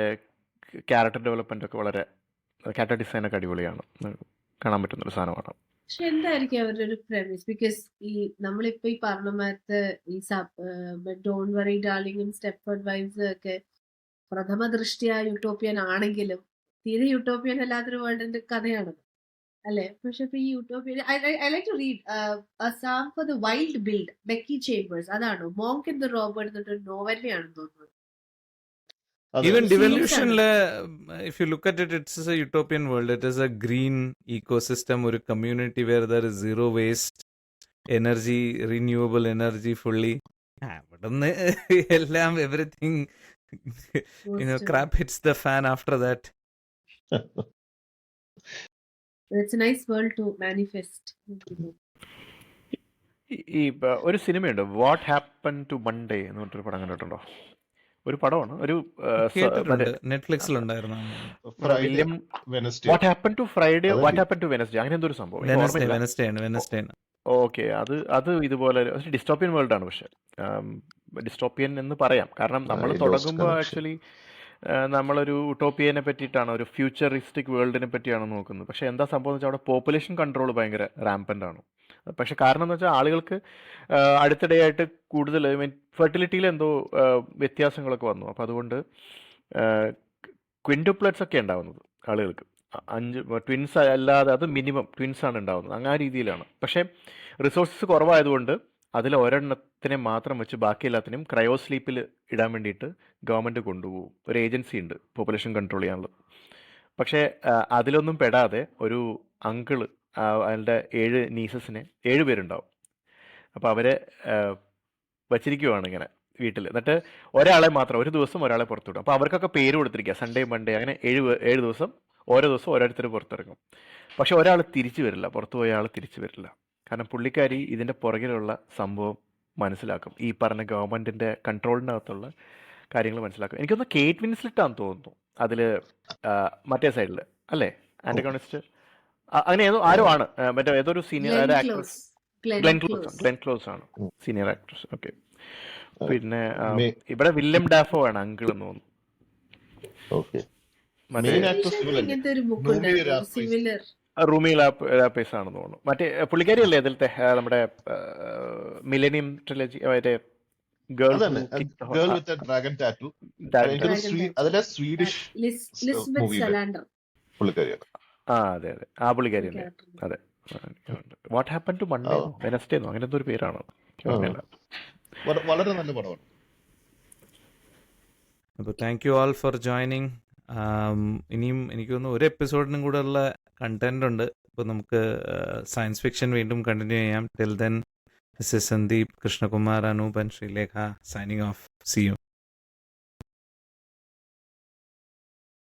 ക്യാരക്ടർ ഡെവലപ്മെൻ്റ് ഒക്കെ വളരെ ക്യാരക്ടർ ഡിസൈനൊക്കെ അടിപൊളിയാണ്. കാണാൻ പറ്റുന്നൊരു സാധനമാണ്. പക്ഷെ എന്തായിരിക്കും അവരുടെ ഒരു premise? ബിക്കോസ് ഈ നമ്മളിപ്പോ ഈ പറഞ്ഞ മാതിരത്തെ ഈ ഡോൺ വറി ഡാർലിംഗും സ്റ്റെപ്ഫോർഡ് വൈഫ്സ് ഒക്കെ പ്രഥമ ദൃഷ്ടിയ യൂട്ടോപ്യൻ ആണെങ്കിലും തീരെ യൂട്ടോപ്യൻ അല്ലാത്തൊരു വേൾഡിന്റെ കഥയാണ് അല്ലെ? പക്ഷെ ഇപ്പൊ ഈ utopian I like to read psalm for the wild built Becky Chambers, അതാണോ മോങ്ക് ഇൻ ദ റോബർട്ട് എന്നൊരു നോവലിയാണെന്ന് തോന്നുന്നത്. അതെ Even അതെ സീരീസ് ആണ്. Devolution, if you look at it, it's a utopian world. It is a green ecosystem, or a community where there is zero waste, energy, renewable energy fully. അവിടുന്ന് എല്ലാം everything crap hits the fan after that. It's a nice world to manifest. ഈ ഒരു സിനിമയുണ്ട്, what happen to Monday എന്ന് പറഞ്ഞൊരു പടം കണ്ടിട്ടുണ്ടോ? ഒരു പടമാണ്, ഒരു കേട്ടിട്ടുണ്ട്, നെറ്റ്ഫ്ലിക്സിലുണ്ടായിരുന്നു. Friday William Wednesday what happen to Friday, what അതല്ലേ ഹാപ്പൻ ടു വെനസ്ഡേ, അങ്ങനെ എന്തോ ഒരു സംഭവം എനിക്ക് ഓർമ്മയില്ല. വെനസ്ഡേ ആണ്. ഓക്കെ, അത് ഇതുപോലെ ഡിസ്റ്റോപ്പിയൻ വേൾഡ് ആണ്. പക്ഷെ ഡിസ്റ്റോപ്പിയൻ എന്ന് പറയാം, കാരണം നമ്മൾ ലോസ്റ്റ് തുടങ്ങുമ്പോൾ കണക്ഷൻ ആക്ച്വലി നമ്മളൊരു ഉട്ടോപ്പിയനെ പറ്റിയിട്ടാണ്, ഒരു ഫ്യൂച്ചറിസ്റ്റിക് വേൾഡിനെ പറ്റിയാണ് നോക്കുന്നത്. പക്ഷെ എന്താ സംഭവം എന്ന് വെച്ചാൽ അവിടെ പോപ്പുലേഷൻ കൺട്രോൾ ഭയങ്കര റാമ്പൻ്റ് ആണ്. പക്ഷെ കാരണം എന്ന് വെച്ചാൽ ആളുകൾക്ക് അടുത്തിടെയായിട്ട് കൂടുതൽ ഫെർട്ടിലിറ്റിയിൽ എന്തോ വ്യത്യാസങ്ങളൊക്കെ വന്നു. അപ്പോൾ അതുകൊണ്ട് ക്വിൻറ്റുപ്ലറ്റ്സ് ഒക്കെ ഉണ്ടാവുന്നത് ആളുകൾക്ക്. 5 ട്വിൻസ് അല്ലാതെ അത് മിനിമം ട്വിൻസ് ആണ് ഉണ്ടാവുന്നത്. അങ്ങനെ ആ രീതിയിലാണ്. പക്ഷേ റിസോഴ്സസ് കുറവായതുകൊണ്ട് അതിൽ ഒരെണ്ണത്തിനെ മാത്രം വെച്ച് ബാക്കി എല്ലാത്തിനും ക്രയോ സ്ലീപ്പിൽ ഇടാൻ വേണ്ടിയിട്ട് ഗവൺമെൻറ് കൊണ്ടുപോകും. ഒരു ഏജൻസി ഉണ്ട് പോപ്പുലേഷൻ കൺട്രോൾ ചെയ്യാനുള്ളത്. പക്ഷേ അതിലൊന്നും പെടാതെ ഒരു അങ്കിള് അയാളുടെ 7 നീസസിനെ 7 പേരുണ്ടാവും. അപ്പോൾ അവരെ വച്ചിരിക്കുവാണ് ഇങ്ങനെ വീട്ടിൽ. എന്നിട്ട് ഒരാളെ മാത്രം ഒരു ദിവസം ഒരാളെ പുറത്തുവിടും. അപ്പോൾ അവർക്കൊക്കെ പേര് കൊടുത്തിരിക്കുക, സൺഡേ മൺഡേ അങ്ങനെ 7 ദിവസം ഓരോ ദിവസം ഓരോരുത്തർ പുറത്തിറങ്ങും. പക്ഷെ ഒരാൾ തിരിച്ചു വരില്ല, പുറത്തു പോയ ആൾ തിരിച്ചു വരില്ല. കാരണം പുള്ളിക്കാരി ഇതിൻ്റെ പുറകിലുള്ള സംഭവം മനസ്സിലാക്കും, ഈ പറഞ്ഞ ഗവൺമെൻറ്റിൻ്റെ കൺട്രോളിനകത്തുള്ള കാര്യങ്ങൾ മനസ്സിലാക്കും. എനിക്കൊന്ന് കേറ്റ് വിൻസ്ലെറ്റ് ആണെന്ന് തോന്നുന്നു അതിൽ, മറ്റേ സൈഡിൽ അല്ലേ ആൻറ്റഗോണിസ്റ്റ്, അങ്ങനെ ഏതോ ആരോ ആണ്, മറ്റേ ഏതൊരു senior Glenn actress, Close. Glenn Close ആണ് സീനിയർ ആക്ട്രസ്. ഓക്കെ, പിന്നെ മെ- ഇവിടെ വില്യം ഡാഫോ ആണ് അങ്കിൾ എന്ന് തോന്നുന്നു. ഓക്കെ മറ്റേ മെയിൻ ആക്ടർ ഏഷ്യനിൽ സിവിലല്ലേ, ഇങ്ങനത്തെ ഒരു ബുക്ക് റൂമി ഉണ്ടായിരുന്നു, രാപ്പൈസ്. സിമിലർ. റൂമി ലാപ്പേസ് ആണെന്ന് തോന്നുന്നു. മറ്റേ പുള്ളിക്കാരി അല്ലേ അതിലത്തെ നമ്മുടെ മിലേനിയം ട്രിലജി, മറ്റേ ഗേൾ അതന്നെ ഗേൾ വിത്ത് ഡ്രാഗൺ ടാറ്റു. എനിക്കൊരു Dragon അതിലെ സ്വീഡിഷ് ലിസ്ബത്ത് മൂവിയിലെ സലാൻഡർ പുള്ളിക്കാരിയാണ്. അതെ ആ പുള്ളിക്കാരി തന്നെ. ക്യാരക്ടർ. അതെ, വാട്ട് ഹാപ്പൻ ടു മൺഡേ ആ. വെനസ്ഡേ അങ്ങനെ എന്തോ ഒരു പേരാണ്, എനിക്ക് ഓർമ്മയില്ല. വളരെ നല്ല പടമാണ്. അപ്പോൾ thank you all for joining. ഇനിയും എനിക്ക് തോന്നുന്നു ഒരു എപ്പിസോഡിനും കൂടെ ഉള്ള കണ്ടന്റ് ഉണ്ട്. അപ്പോൾ നമുക്ക് സയൻസ് ഫിക്ഷൻ വീണ്ടും കണ്ടിന്യൂ ചെയ്യാം. Till then, this is Sandeep, Krishnakumar, Anoop and Sreelekha signing off. See U.